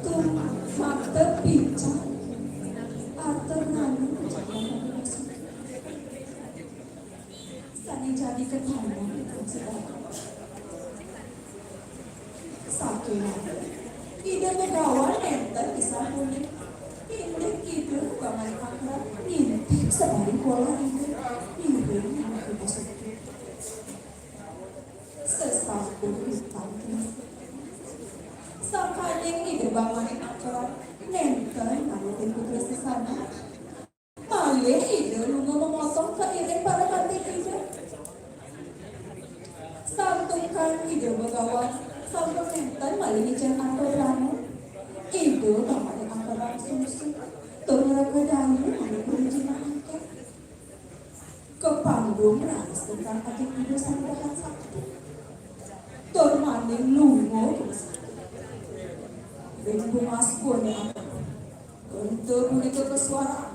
Tum mata pincang. Ater nanu Sani jadi ketahuan itu sedang. Sakit. Ida begawan enter bisa punya. Indek itu bangan akrab. Nintik sebalik pola ini. Ini yang aku masuk. Sesatu hitam. Sakadeng ide bangan akrab. Nenter ngalutin putri sesana. Malih ide lunga memotong keiring para kantin ide. Santungkan ide begawan. Sampai nenten malih ijen atau ranu. Ide bangan akrab susu. Tunggu kedayu malih berijina angkat. Kepanggung ranis tentang adik ide sampehan sakti. Termaning lungo. Rimbu maskun yang untuk begitu bersuara.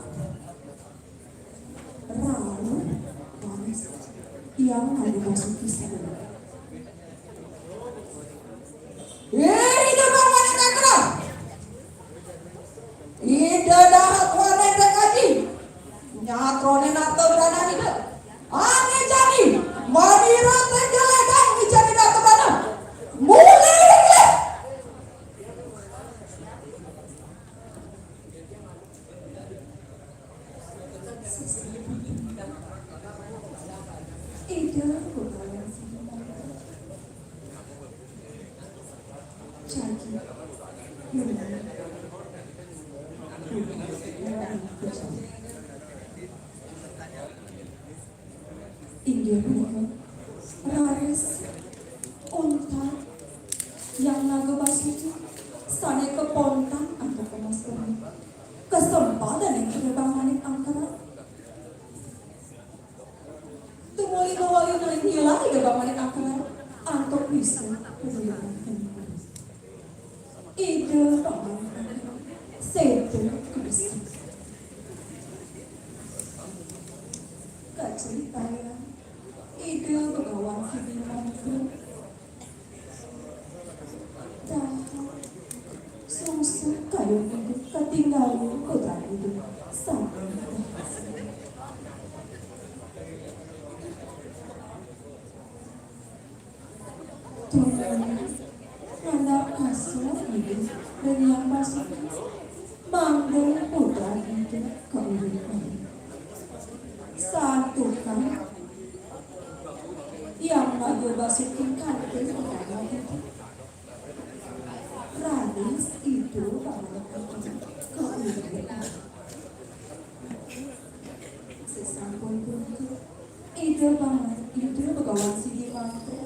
Ralu manis yang ada masuki sana. Ida bangun kakra. Ida dahat wanita kaji. Nyatrone nato berana ida. Ane jadi. Madira tenjelekan ijani nato berana. Jagi India punika raris unta yang naga basuki sane kepontan atau kemas kami kesempatan yang terbang manik angkara tumuli mawali naik nilai terbang manik angkara atau bisa kemuliaan ide paman setu Kristi kaceritaya ide begawan hidup susah kayu hidup ketinggalan kota hidup sampai Tuhan anak asuh hidup dan yang masuk manggil putra hidup keuripan satu kan yang lagu basukin kantin kepada hidup raris itu keuripan sesampun pun itu banget itu begawan si dimantu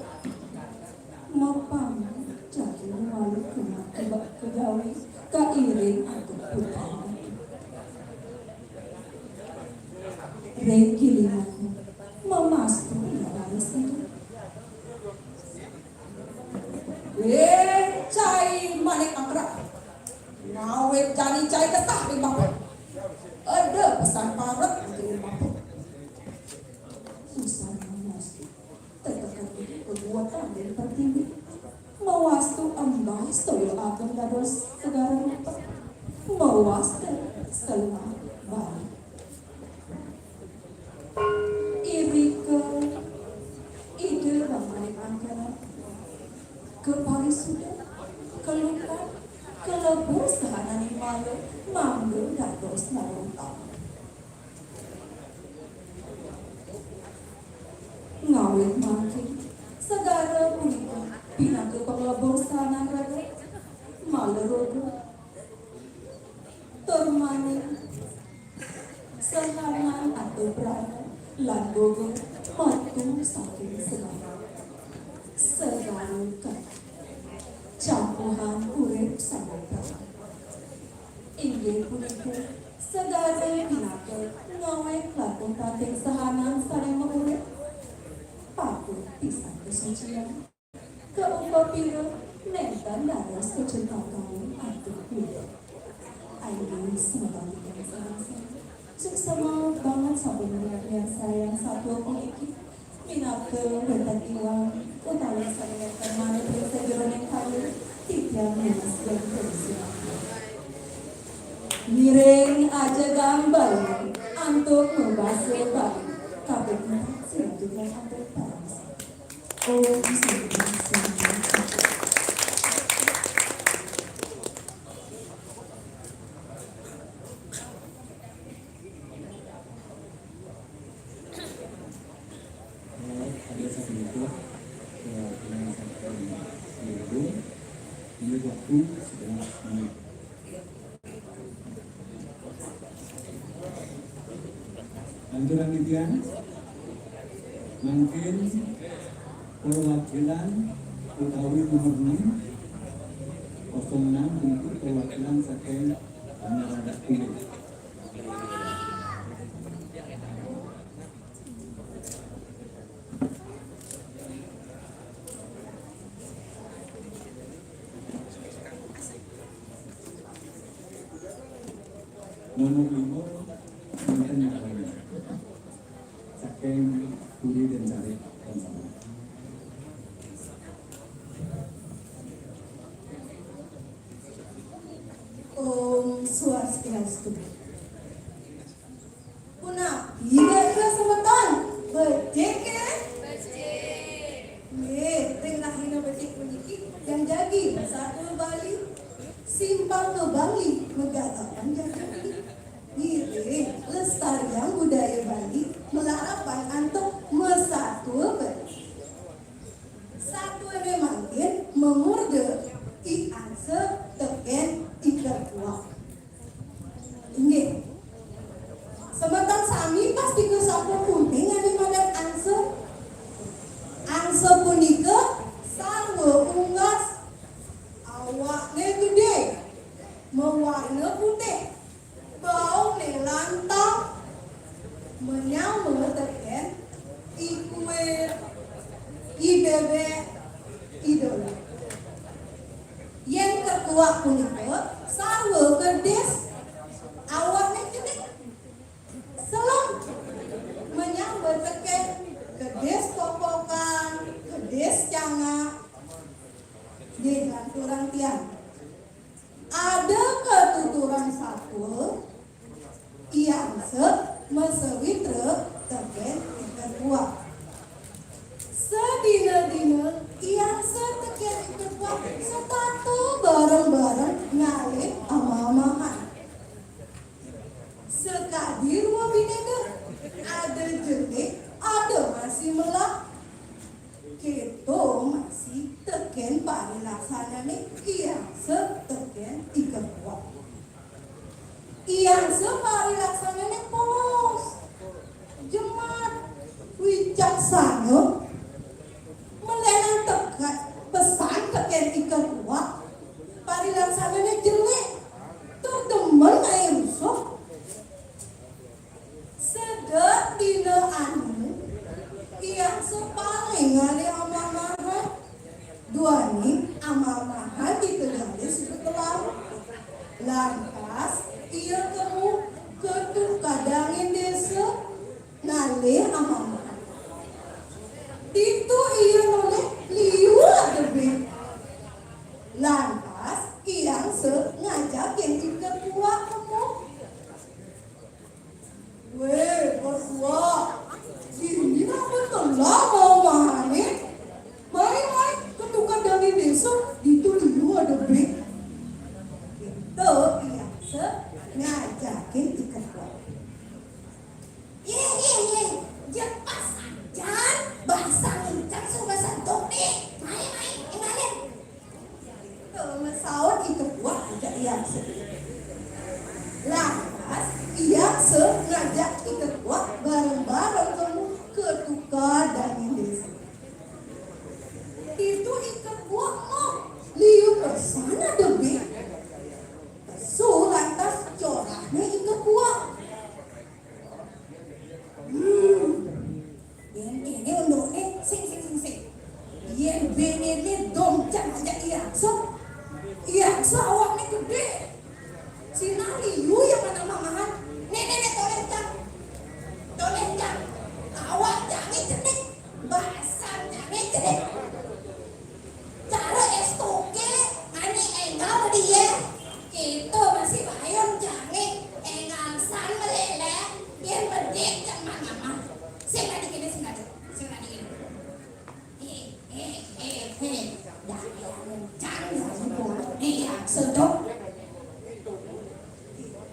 mapam jadi walau kena kebak kegawi kairing atau putra regilinganku memasuk ya raris itu cai manik angkrak ngawet jani cai ketah di bapet ada pesan paret di bapet susah memas tetap perbuatan dari pertiwi mawastu ambah stoyo agam dados segara rupa mawastu setelah balik iri ke ide manik angkrak kepari sudah kelukan kelebur sehanani malu manggu dados naruntak ngawit makin segara punika pinangke pengelebur sehanan raga malu rogo termani sehanan atau berada landogo matu saking segara campuhan urip samudra inggih punika segara pinake ngawek lakon tating sahanan saling mengurip patut pisan kesucian keumpa piro nenten dados kecintaan atau piro ayo semabalikan sarang-sarang suksama banget sampai melihat sayang satu puniki pinake bentak iwang utawi saya kemana bersegeran yang kalu tidak memas dan bersiap miring aja gambar untuk membasuh balik kabut selanjutnya sampai panas oh bisa Lanjutan titian mungkin perwakilan utawi nomor 06 untuk perwakilan saking Narada Kulit. Nomor 5 mungkin yang saking Budi dan Cari bersama. Om Swastiastu. Puna, iya semeton. Becek ya? Becek. Tengah hina becek puniki yang jadi satu Bali simpang ke Bali megatakan jadi. Ngiring lestarian budaya Bali melarapan antuk mesatu Bali. Satu memangkin mengurde i kuat punika sarwa kedes awaknya cedik selong menyambut teken kedes popokan kedes canga dengan turang tiang ada ketuturan satu yang mesewitra teken ikan buah sedina-dina yang seteken ikan buah setatu bareng-bareng ngalih ama-amahan sekadir wa bineka ada jelik ada masih melak kita masih teken pari laksana nih yang seteken ikan buah yang separi laksana nih pos jemaat wicaksana melenang tekan pesan teken ikan buah pari laksana nih jelek terdemen air rusuh sedek dina anu yang sepaling ngali amamahan dua nih amamahan dikegali setelah lantas ia kamu ketuk kadangin desa ngali amamahan itu ia noleh liu lebih lantas yang ngajakin ikan buah kamu weh berdua ini apa telah mau mahane main ketukan dari desa itu liu ada big itu yang ngajakin ikan buah ye jepas ajan bahasa ikan sama santok nih main ingalin itu mesaut ikan buah aja yang lantas yang ngajak ikan buah bareng-bareng kamu ketukar dan desa itu ikan buah mau liu kesana debit so lantas corahnya ikan buah ini untuk sing yang ini domcang aja iya so awaknya gede Sina liu yang mana mamahan nenek tolencang awak jangan cenik bahasan jangan cenik cara estoke ani enggak dia kita masih bayang jangan enggak san melele yang bedek jangan mama sing tadi kene jangan sedok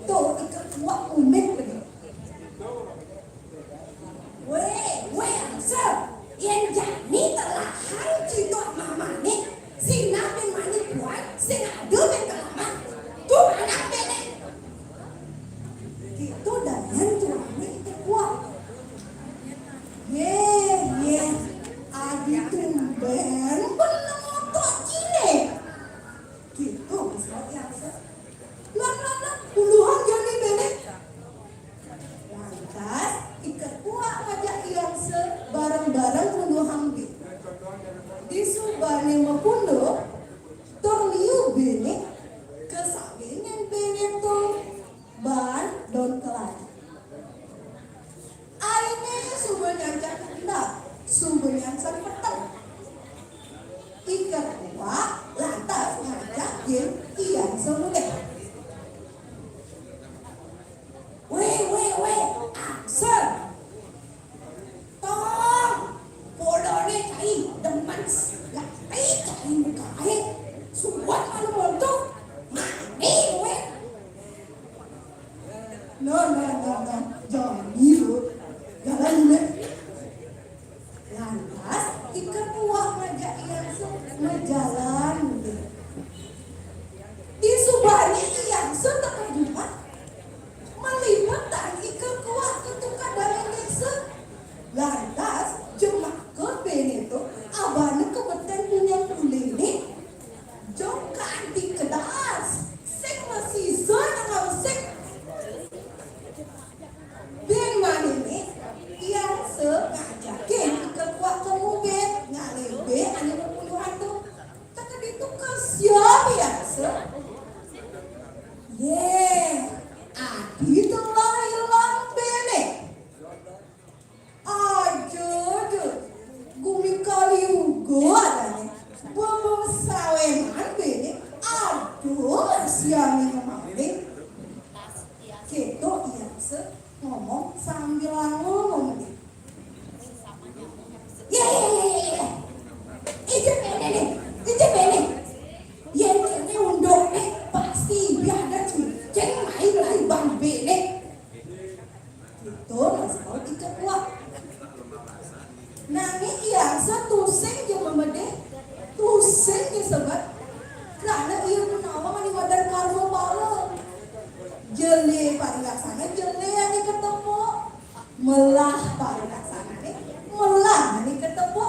tuh ikan buah unik begitu weh angsa yang jani telah hancur mama nih si nabi mani buat si ngadu kelama tuh anak bene itu dangan tuane ikan buah ye adi tumben bener motor cine gitu misalnya angsa lah puluhan jani bene lantas ikan buah ngajak yang bareng-bareng mundu hambi di subane mapundo torliu bene kesawingan bene tuh ban don keladi aine subanya cakap subanya peteng ikan buah lantas ngajak yang semulai weh Axel tong podone cai demen lah cai mukae suat malu montok mani weh no jangan niru jalan ini lantas ikan buah ngajak yang sejalan di subani yang setelah Jumat melibatkan ikan kuat ketukan dari desa lantas jemaah ke Beneto abang kebetulan punya kulini jongkan di kedas sing masih zona ngawsek ben manini yang sengajakin ikan kuat kamu ben ngalebe ane puluhan tuh tak itu ke siapa ya eman bene aduh siani kemarin gitu iya ngomong sambil ngomong ya ije bene yang ini undok nih pasti biada ceng mai lai bang bene gitu nasau ikat kuat nangis iya setusing je memede tusing je sebab karena iya menawa mani wadan karma bala jeli parilaksana jeli yang ketemu melah parilaksana nih melah nih ketemu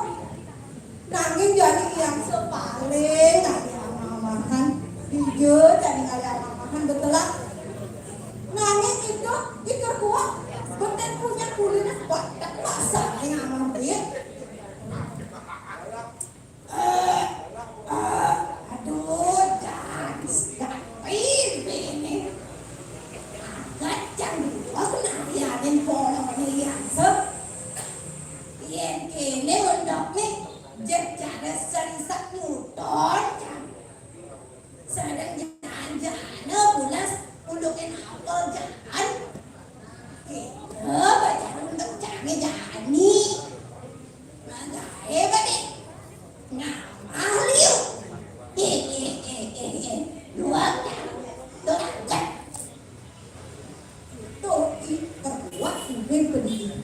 nangis jadi yang sepaling ada amahan hijau jadi ada amahan betelak nangis itu ikut kuat beten punya kulitnya kuat tak masa yang aman dia aduh jangan ini kacang aku nanti ada polong nih yang yang kene untuk nih jadi serisak Newton sedang jalan bulas undukin apel jalan baca untuk jangan jani nggak hebat deh ngamal yuk dua tuh angkat tuh terbuat mungkin pendidikan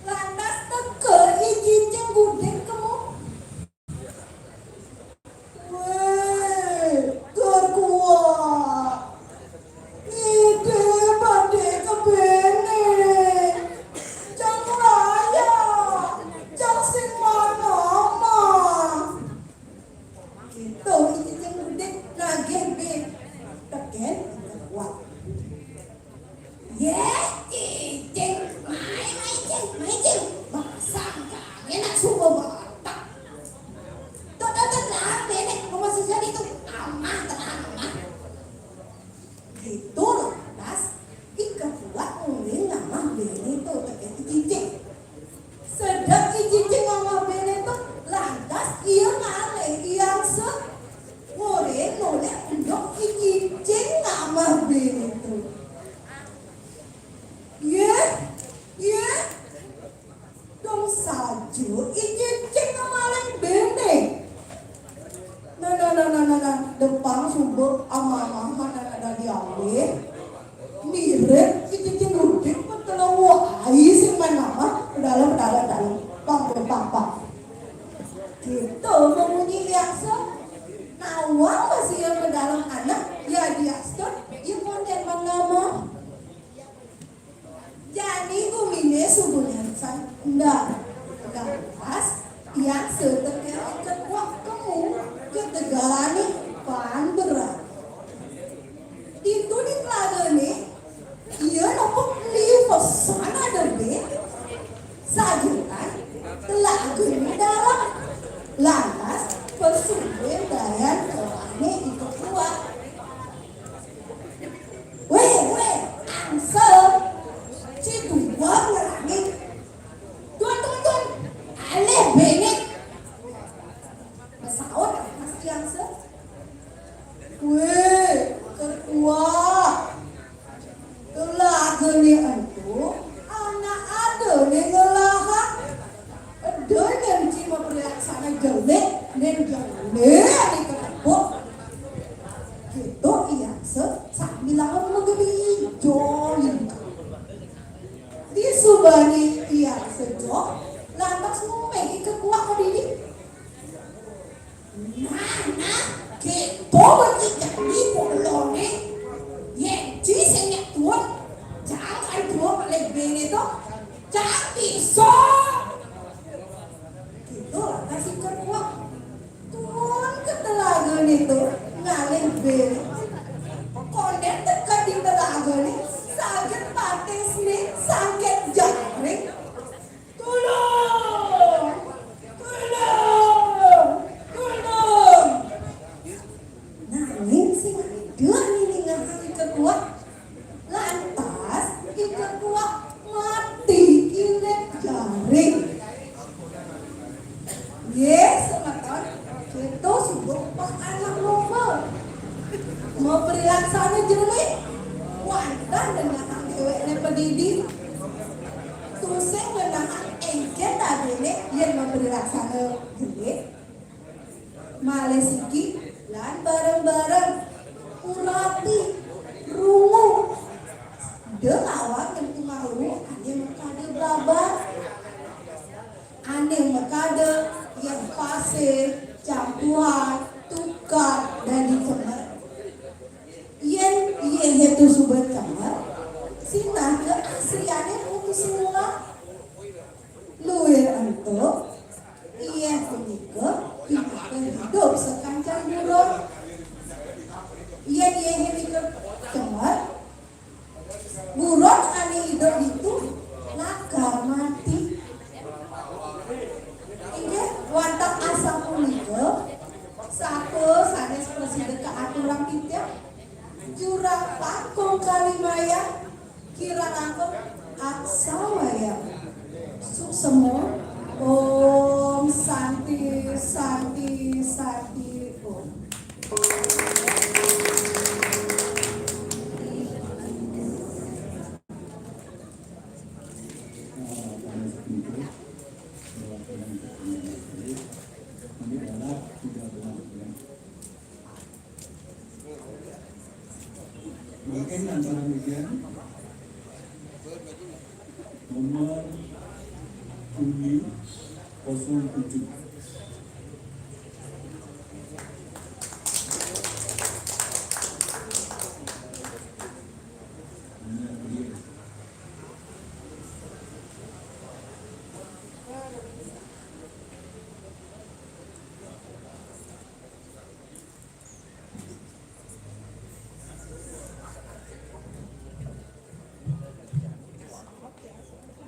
lantas teke izin gudeng kamu weh terkuat ide bade kebene jang raya jang sing mana gitu izin gudeng nagih be teken terkuat yes izin mai cing masang kami nak suruh batak tenang benek masih jadi itu aman tenang gitu lantas ikat kuat ngulin nama benek itu teken izin sedang izin nama benek itu lantas ia ngale yang ngulin untuk izin nama benek itu dong salju izin kemarin bende nah depan subur ama ada diambil mirip izin rudik betul wahai sing mana dalam pang gitu memunyi biasa nawang masih yang mendalam anak ya dia stop yang konten nama jadi umine subuhnya enggak pas yang setelah ketua kamu ketegalani pan berat itu di pelagane iya nopo liusan ada be sajukan telagane dalam lantas pesulian dayan kelane itu kuat weh ansel si dua berani tuan aleh benek pesawat pasti yang weh ketua telagane itu anak ada nih ngelahan ada yang cuma pelaksana jelek dan jelek di ketepuk gitu iya sambil aku menggeli hijau di subani iya sejok lantas ngomong kekuat kau diri mana kita bagi jadi polone yang cisanya tuan jangan tuan paling bene itu jangan bisa gitu lantas kekuat tuan ketelagan itu ngalih bene konden dekat di telaga nih sakit patis nih sakit jaring tolong nangis sih dia ini ngasih kekuat lantas ikat kuat mati ilet jaring yes semakan itu Bapak anak nomor mau beri laksana jernih wandan dengan deweknya pendidik tuseng dengan engket tadi nih yang mau beri laksana gede malesiki lan bareng-bareng urati rungu de awak yang malu ane makade blabar ane makade yang pasir campuran tukar dari cemer yen itu subet cemer sinah ke asliannya untuk semua luir entuk iya punika hidup sekancan buruk yen hidup cemer buruk ane hidup itu nakar mati ini wantak asal punika satu sanes presiden keaturan kita jurang pakong kalimaya kira langkung aksawaya suksemo om santi santi santi om. Mungkin antara media nomor 07.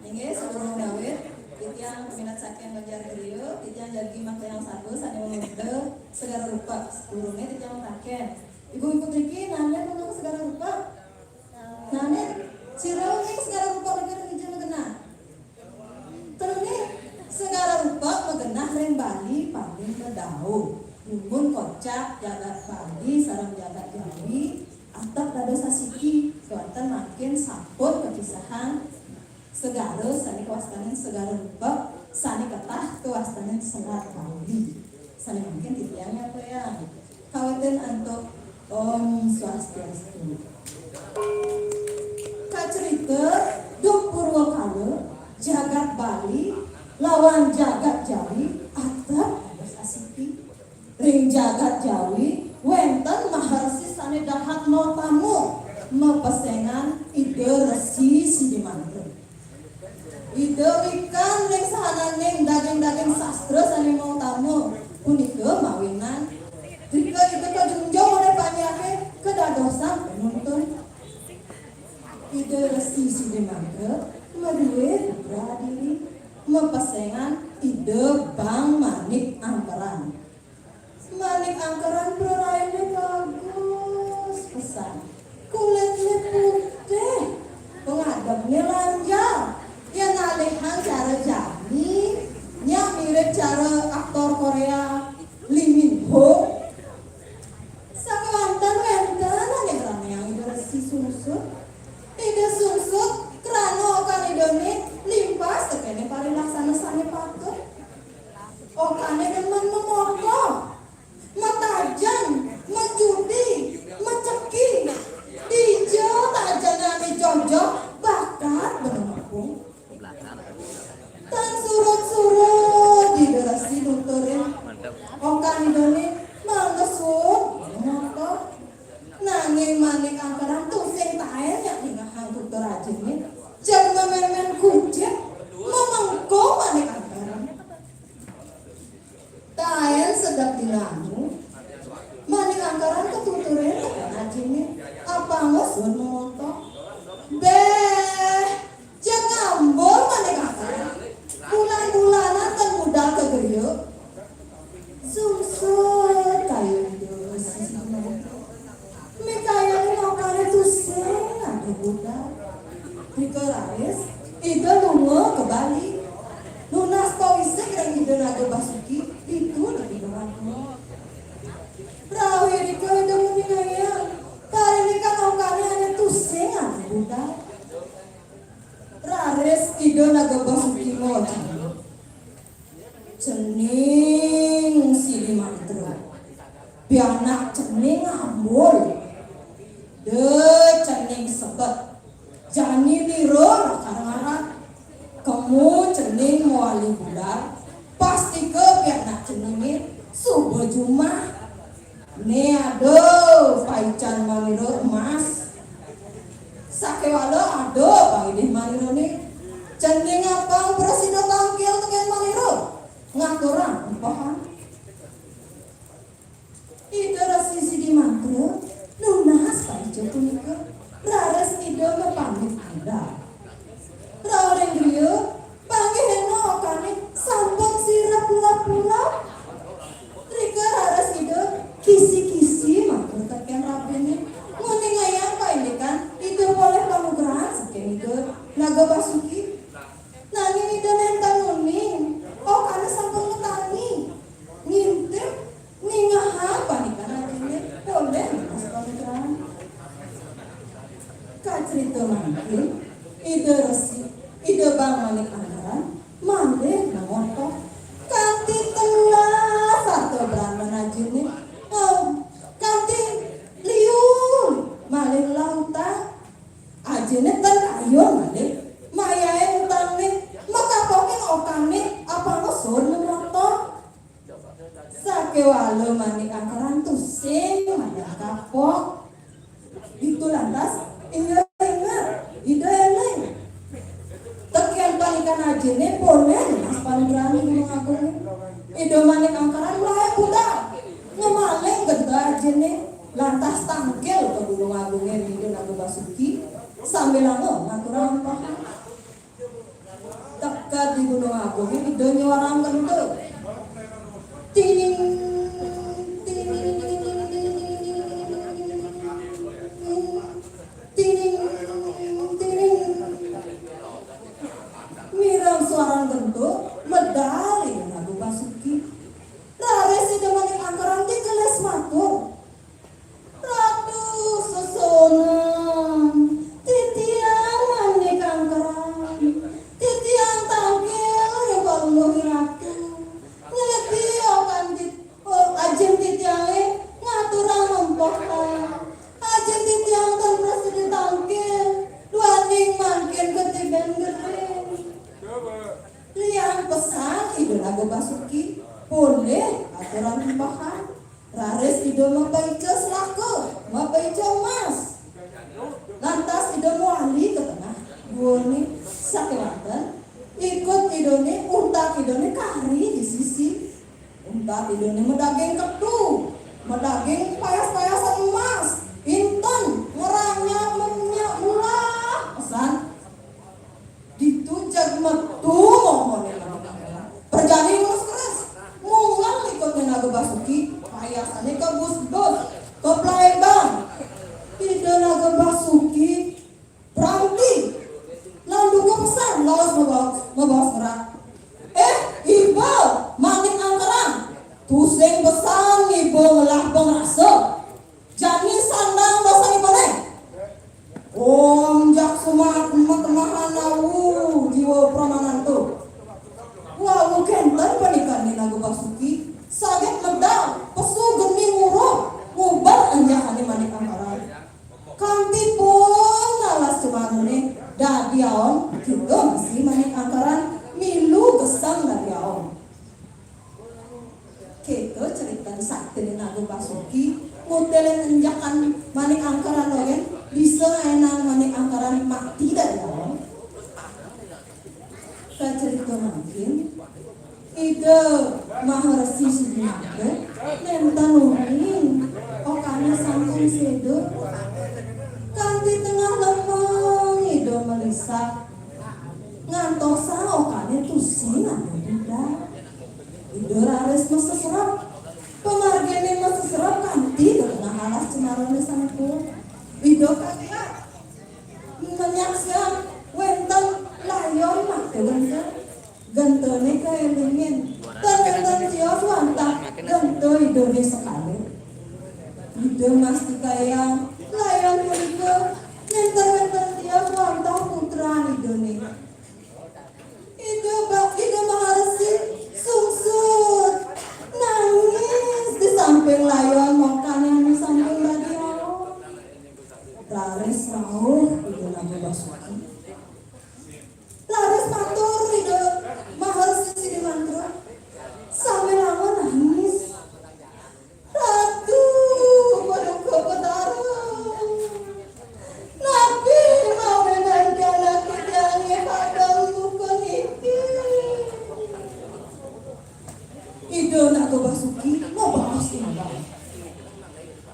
Ini sebelum Dawid, titiang peminat saking Banjar Gerio, titiang jadi makhluk yang satu, sani muda, segala rupa. Sebelumnya titiang pakai. Ibu-ibu triki, nanya tentang segala rupa. Nanya, sirau ini segala rupa lagi hijau mengenah. Terus segala rupa mengenah reng Bali paling kedau. Numun kocak, jagat Bali, sarang jagat Jawi, atap dado sasiki, kekuatan makin saput kekisahan. Segala sani kawastanan segala rupa sani ketah kawastanan selat Bali sani mungkin titiangnya apa ya kawatin untuk Om Swastiastu kacerita duk purwakala jagat Bali lawan jagat Jawi atap harus asiki ring jagat Jawi wenten maharsi sani dahat mau tamu mepesengan ide resi sidimantra ide ikan yang sahanan yang daging-daging sastra sani mau tamu punika mawinan jika itu kejunjung oleh panyake kedadosan penuntun ide resi sidimantra medue putra diri mepesengan ide Bang Manik Angkeran perayanya bagus pesan kulitnya putih pengadapnya lancar ya nalihan cara Jami nya mirip cara aktor Korea Lee Min Ho sakewantan wenten yang rameang ide resi sungsut ide sungsut krano kan idone limpas tekene paling laksana sane patut okane demen memoko matajan menjudi menceki dijo tajanane jojok bakat benemapung tan surut-surut di derasi nuturin okan idone mangesut motor nanging manik angkeran tusing taen yang ingahang tutur rajinnya jangan memen kucek memengko manik angkeran taen sedap dilamu manik angkeran ketuturin rajinnya apa ngosun memotok beh jangan ambol manik angkeran bulan-bulanan kan budal ke gerio sungsut kayu hidup mikaya ini okare tuseng ada budal Ito Raris ide lunga ke Bali lunas pawisik yang ide naga basuki itu lebih berat bianak cening ambul de cening sebet jani liro karang kamu cening muali bulan pasti ke bianak ceningin subuh jumah ne aduh paican maniro emas sakewalo aduh pangidih maniro nih cening apa presiden tangkil dengan maniro ngaturang paham ida rasisi di mantra lunas paijo punika raras ida mepamit anda rareng dia panggih heno kane sampun sirap pula-pula trika raras ida kisi-kisi mantra teken rabene ngene ngayang pa ini kan ida boleh pamugerahan saking ida naga basuki nanging ida nentang nguning karena sampun ngetani ngintip ningaha panikan artinya boleh mas pamugerahan kacerita mangkin ida resi ida bang manik anggaran mandeh namontok kanti telah satu beran menajuni kanti liul malih lautan ajene ten ayo malih mayae utane makapoke okane apa ngoson memotor sakewalo manik anggaran tusing mayak kapok itu lantas ingat ida eleng tekian panikan ajene boleh mas panggrahan gunung agung ida manik anggaran mulai budal ngemaling genta ajene lantas tangkel ke gunung agungnya ida naga basuki sambil lango ngaturang paham tekat di gunung agungnya ida nyuarang kento ting mirang suara gendut medali lagu basuki rares ida manik angkaran di gelas matur ratu sesonan titiang manik angkaran titiang tangkil yang balung ratu ngeleti okan ajem titiange ngaturang mempokan ajem titiang tan presiden tangkil duaning mangkin ketiben gering liang pesan ida lagu basuki boleh aturan bahan rares ida mapaica selaka mapaica emas lantas ida muali ke tengah buoni sakewanten ikut idone unta idone kari di sisi unta idone medaging ketu medaging payas-payasan emas inten ngeranyap menyak mulah pesan ditujak metu mohon perjani mulus keras mungal ikutnya naga basuki payasannya ke busdos ke Palembang ida naga basuki berhenti lalu ke pesan lawas ngebawas gerak ibu manik angkeran tusing pesan ibu ngelah pengrasa jani sandang dosa ibane om jak sumat makmahan awu jiwa pramanantu wawu kenten panikan ni naga basuki saget medal pesu geni nguruh ngubar anjakan ni manik angkeran kanti pun ngalas cumanune dadi aon gitu masih manik angkaran milu gesang dari aon gitu cerita sakti naga basuki modelen enjakan manik angkaran logen bisa enang manik angkaran mati dari aon cerita mungkin ide maharasi sebenarnya nentan nurin okana sangkung sedo kanti tengah lemong ide melisak ngantosa okane tusingan ide rares meseserap pengargene meseserap kanti tengah halas cenarone sangkung ide kaget menyaksikan wenten layon mate gentone kaelingin ten cios wantah gento idone sekali ide masti kaya layon punika nenten cios wantah putra idone ide maharesi sungsut nangis di samping layon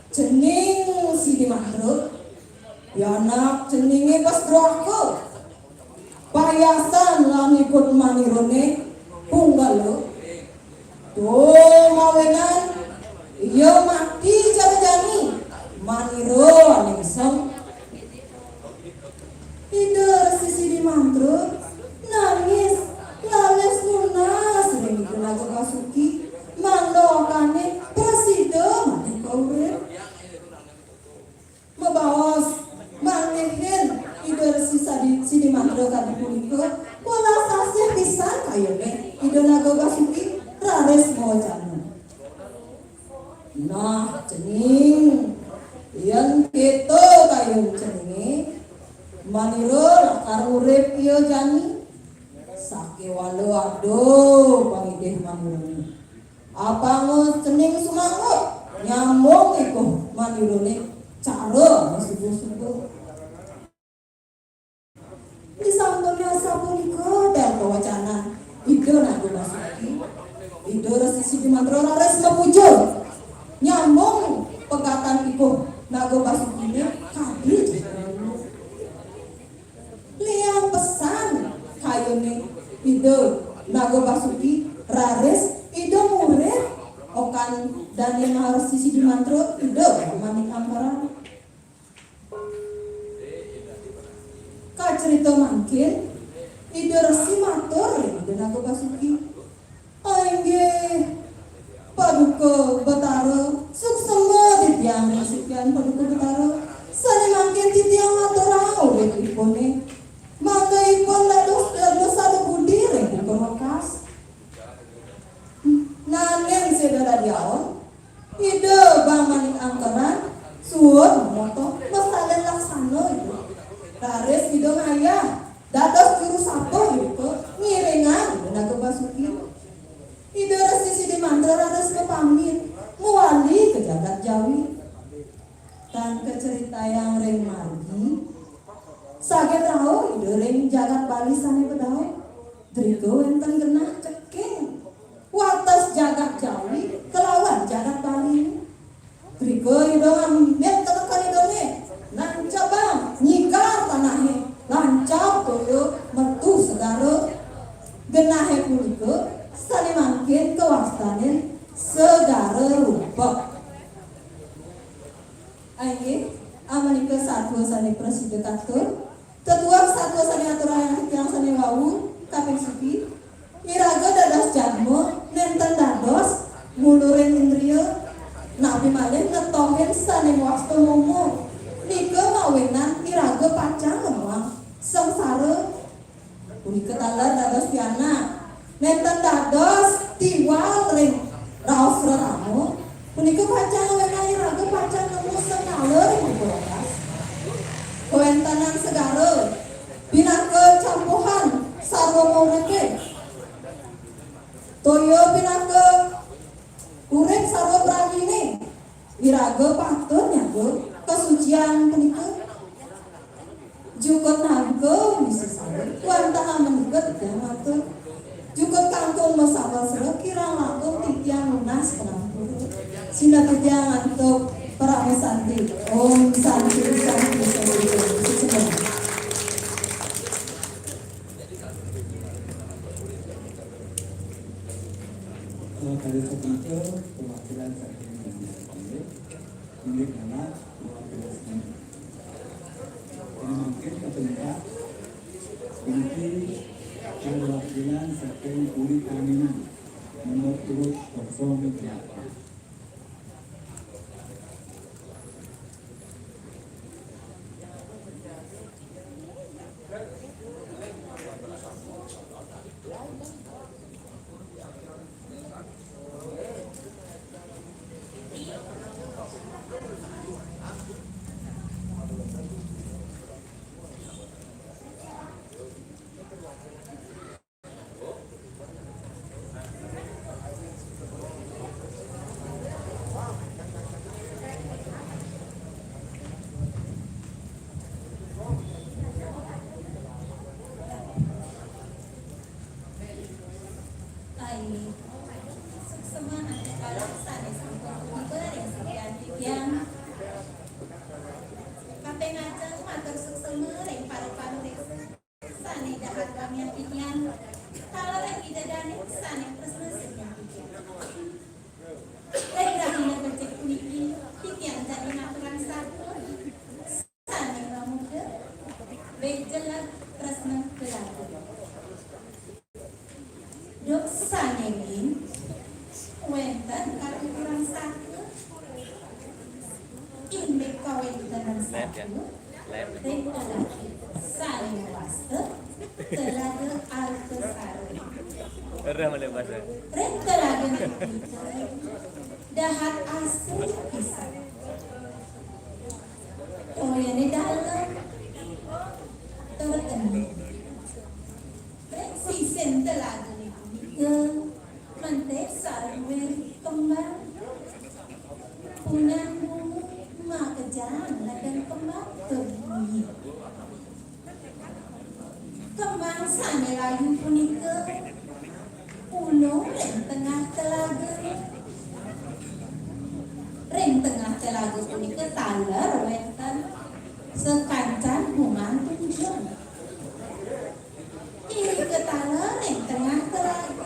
Jening Sidi Mantrut, ya anak jenenge pas droko. Payasan lan ikut manirone punggal lo. Tuh mawenan, iya mati jani maniro aningsem. Hider si Sidi Mantrut nangis lales lunas ring lagu Basuki mandokane prasido mati kaurip. Mebawas manehen hider si Sidi Mantrut kadi punika wala sasih pisan kayone hider lagu Basuki rares mojana. Nah cening yen keto kayon ceninge maniro lakar urip ieu jani sake walu aduh pangideh manirone apangus cening sumangut nyambung iku manirone cara subuh-subuh disampurna sapunika dan kewacanan ide nak Basuki ide resi Sidi Mantrut rares mepujul nyambung pegatan iku Nago Basuki ini kadi liang pesan kayone ide Nago Basuki rares ide murid okan dan yang harus Sidi Mantrut ide manik amparan kacerita mangkin ide resi matur ide Nago Basuki angge paduka Betara suksema titiang resipian paduka Betara sane mangkin titiang matur urip ipone mangga ipon dados satu budi reng kurokas nanen sedara diaon ide bang manik angkeran suwun moto mesalen laksana itu rares ide ngayah dados juru sapo itu ngiringan Nago Basuki ide resi Sidi Mantrut rares kepamit muali ke jagat Jawi dan ke cerita yang reng margi saged rau ide reng jagat Bali sane bedau drigo enten genah ceking wates jagat Jawi kelawan jagat Bali drigo ide ngambil tetekan idone nancoba nyikar tanahe lancap toyo metu segara genahe punika sane mangkin kewastanen segara rupa aye amanika satwa sane presida katur tetua satwa sane aturan yang sane wau kaping suki iraga dados jadmo nenten dados muluring indriya nabi malih netohen sane wasta momo nika mawenan iraga pacang lemah sengsara punika talar dados piana nenten dados tiwal ring raos reramu punika pacang wenang iraga pacang nemu sengaler ing kurokas kawentanan segara pinake campuhan sarwa maureke toyo pinake urip sarwa prajine iraga patut nyago kesucian punika jukut nago misi sare wantah menikut yang matur jukut kangkung masawal sere kirang langkung titiang lunas penampur sina titiang antuk para mesanti om santi santi santi Dari segitu perwakilan saking milik anak perwakilan sendiri. Ini mungkin kepentingan inti perwakilan saking kulit aminan nomor urut 08. Ini kawin dengan satu. Reka lagi saling wasta. Telaga alta sarung. Reka lagi kita. Dahat asli pisah. Oh ini dalam. Tertemu. Sisen telaga ni kita. Mantep sarung kembang. Punya makajang dan kembang terbunyi. Kembang sana layu punika ulung reng tengah telaga. Reng tengah telaga punika talar wenten sekancan bungan tunjung. Ini ke talar reng tengah telaga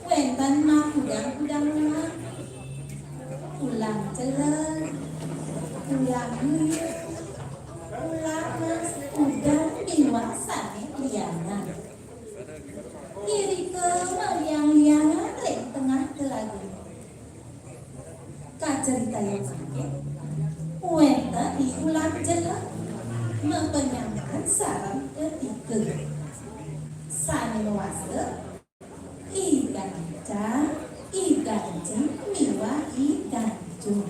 wenten mak kudang-kudang mak. Ulang celah, ulang huyuk, ulang mas, udang iwasan liangan. Kiri ke meliang-liangan reng tengah telaga. Kacerita yang sakit, wenta di ulang celah, mempenyangkan sarang ketiga. Sani wasa, ikan jeng miwa ikan jung.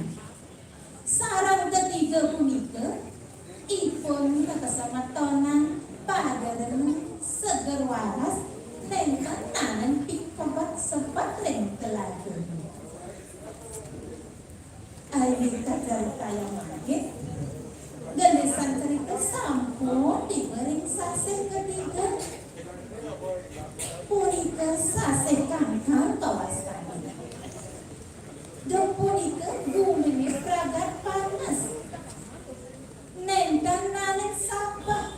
Sarang ketiga punika ipun kakasama tonan padaran seger waras lengkang nanan pikabat sempat leng telaga. Ayita cerita yang magit galesan cerita sampun dibering saseh ketiga. Punika saseh kangkang kawas kami. Punika gumini pragat panas. Nendan nanek sabah.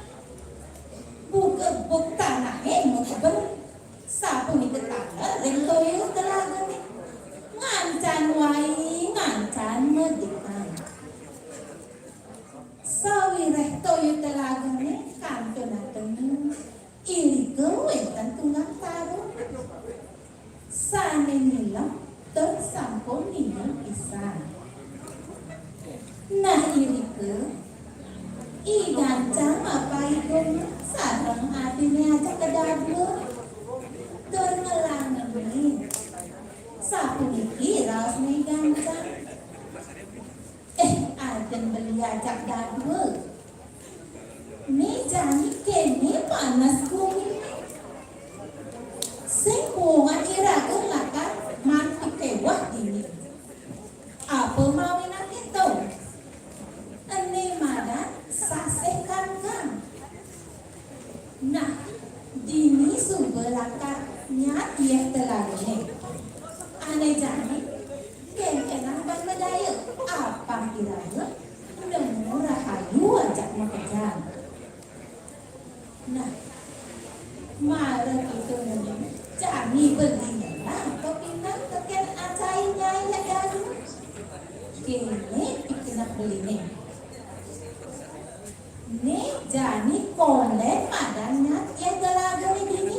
Buka buk tanah mukber. Sapunika tanah rentoyo telaga ni. Ngancan wai ngancan medikan. Sawireh toyo telaga ni kanto nateng. Iri kewentan tunggang taruh. Sane nilam tersampun nilam pisan. Nah iri ke igancang apa itu sarang hatinya aja ke dapur. Termelangan ini. Sapu niki raus nih gancang. Aden beli ajak dapur. Ni jani kene panas kuning. Sing bunga irakeun lakat mantik kewah dini. Apa mawinan itu? Ene madan saseh kangkang. Nah, dini sumber lakatnya dia telagane. Ane jani kenang ban medaya. Apa kira-kira? Nemu rahayu ajak makajang. Nah, marah itu namanya jani berdina kepinang teken acainya ya daru. Kini ikinak beli nih. Nih jani kolek padannya ya telaga nih dini.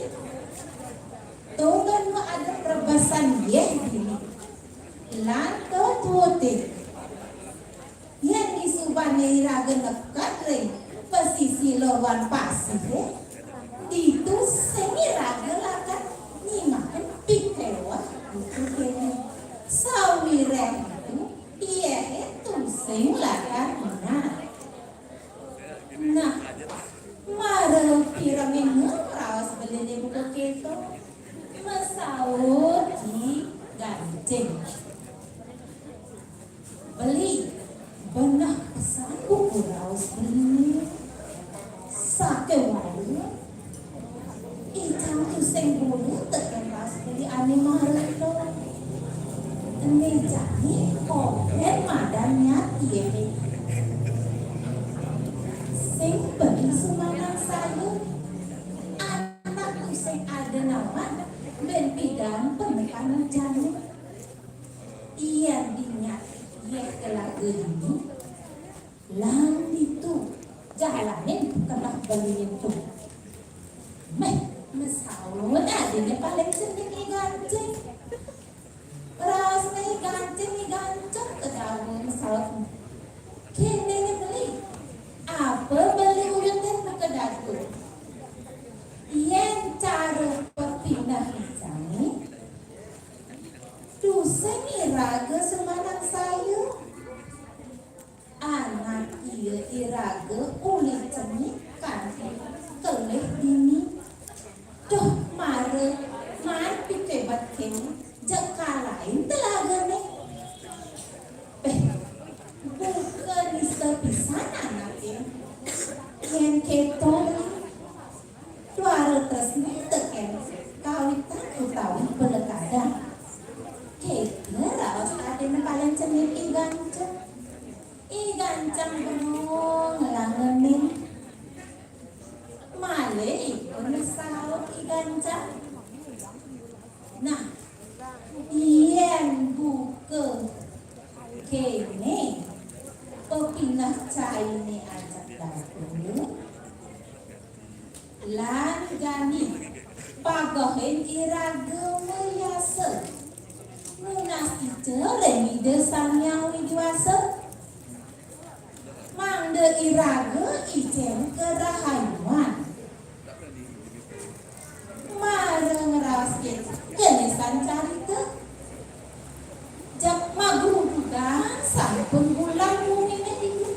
Tuhan mau ada perbasan ye dini. Lanto tuote. Yang disubani raga nekat ring. Pesisi lawan pasir itu seni raga lakan nyimakan pikewa itu kene sawire itu iya itu seng lakan nah marah piramid rawas beli di buku keto masau di ganceng beli benar pesan buku rawas beli sake walu icang tu seng bulu tekan ras dari animal itu ini jadi kopen madannya tiye seng bagi sumanan sayur anak tu seng ada nama ben pidan penekanan jamu iya dinyak iya telaga ini lang itu jalanin bukanlah beliin tuh. Mesau adanya paling sendiri ganceng. Ras nih ganceng ke dalam mesau. iraga uli cemik kan kelih dini duh mare man pikir batin jakalain telaga nih bukan bisa anaknya yang ketong tuara tersebut teken kawitan utawi pelekada kena rawas ada paling cemik igancang bener ngelangenin male ikon saut igancang nah yen buke kene pepinah caine ajak dapur lan gani pagohen iraga meyase nunas icereng ide sanyang wijuase mangde iraga ijen kerahayuan mareng raskit genesan carita jak magrudugan sampun bulan mumine ini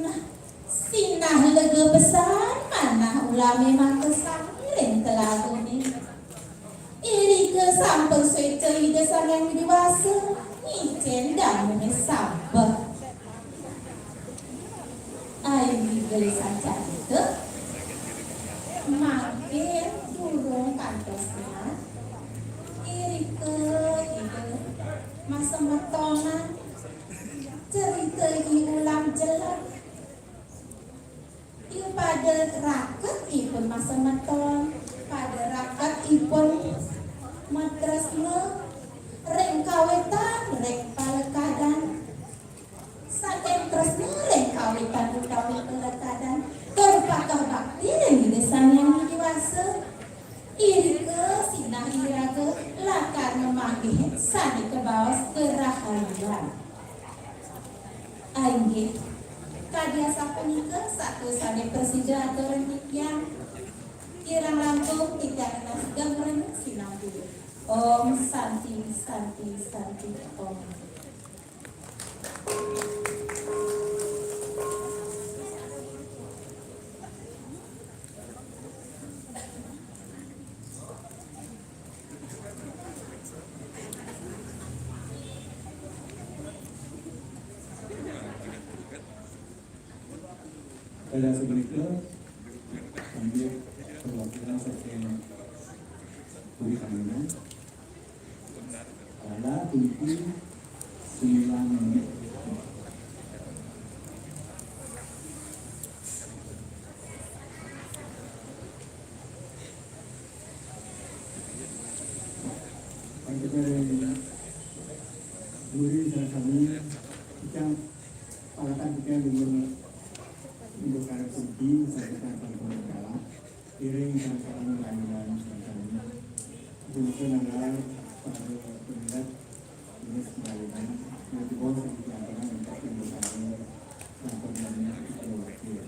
nah sinah lega besar mana ulame makesang iring telaga ni iri ke sampun sweta ide sangang dewasa ijen dan mune sabar ai gelisah carita makin durung kantosnya iri ke ide masa metongan cerita ulang jelas iu pada raket ipun masa meton pada raket ipun matresna reng kawetan reng palekadan saking tresna reng kawetan utawi palekadan terpakah bakti reng desan yang dewasa iri ke sinah iraga lakar memanggih sani ke bawah kerahayuan ainggih kadia sapunika satu sani persija atau renikian kirang langkung tidak nas gamren sinang dulu om santi santi santi om Pada sebenarnya sambil perwakilan sekian Puri Kamina pada kunci 9 menit. Kita Puri dan kami kita palakan kita untuk para kunci serta para penegala iring dan para layanan sebagainya untuk negara para peminat ini sebagainya nanti boleh kita antara untuk pembukaan dan peminatnya itu wakil.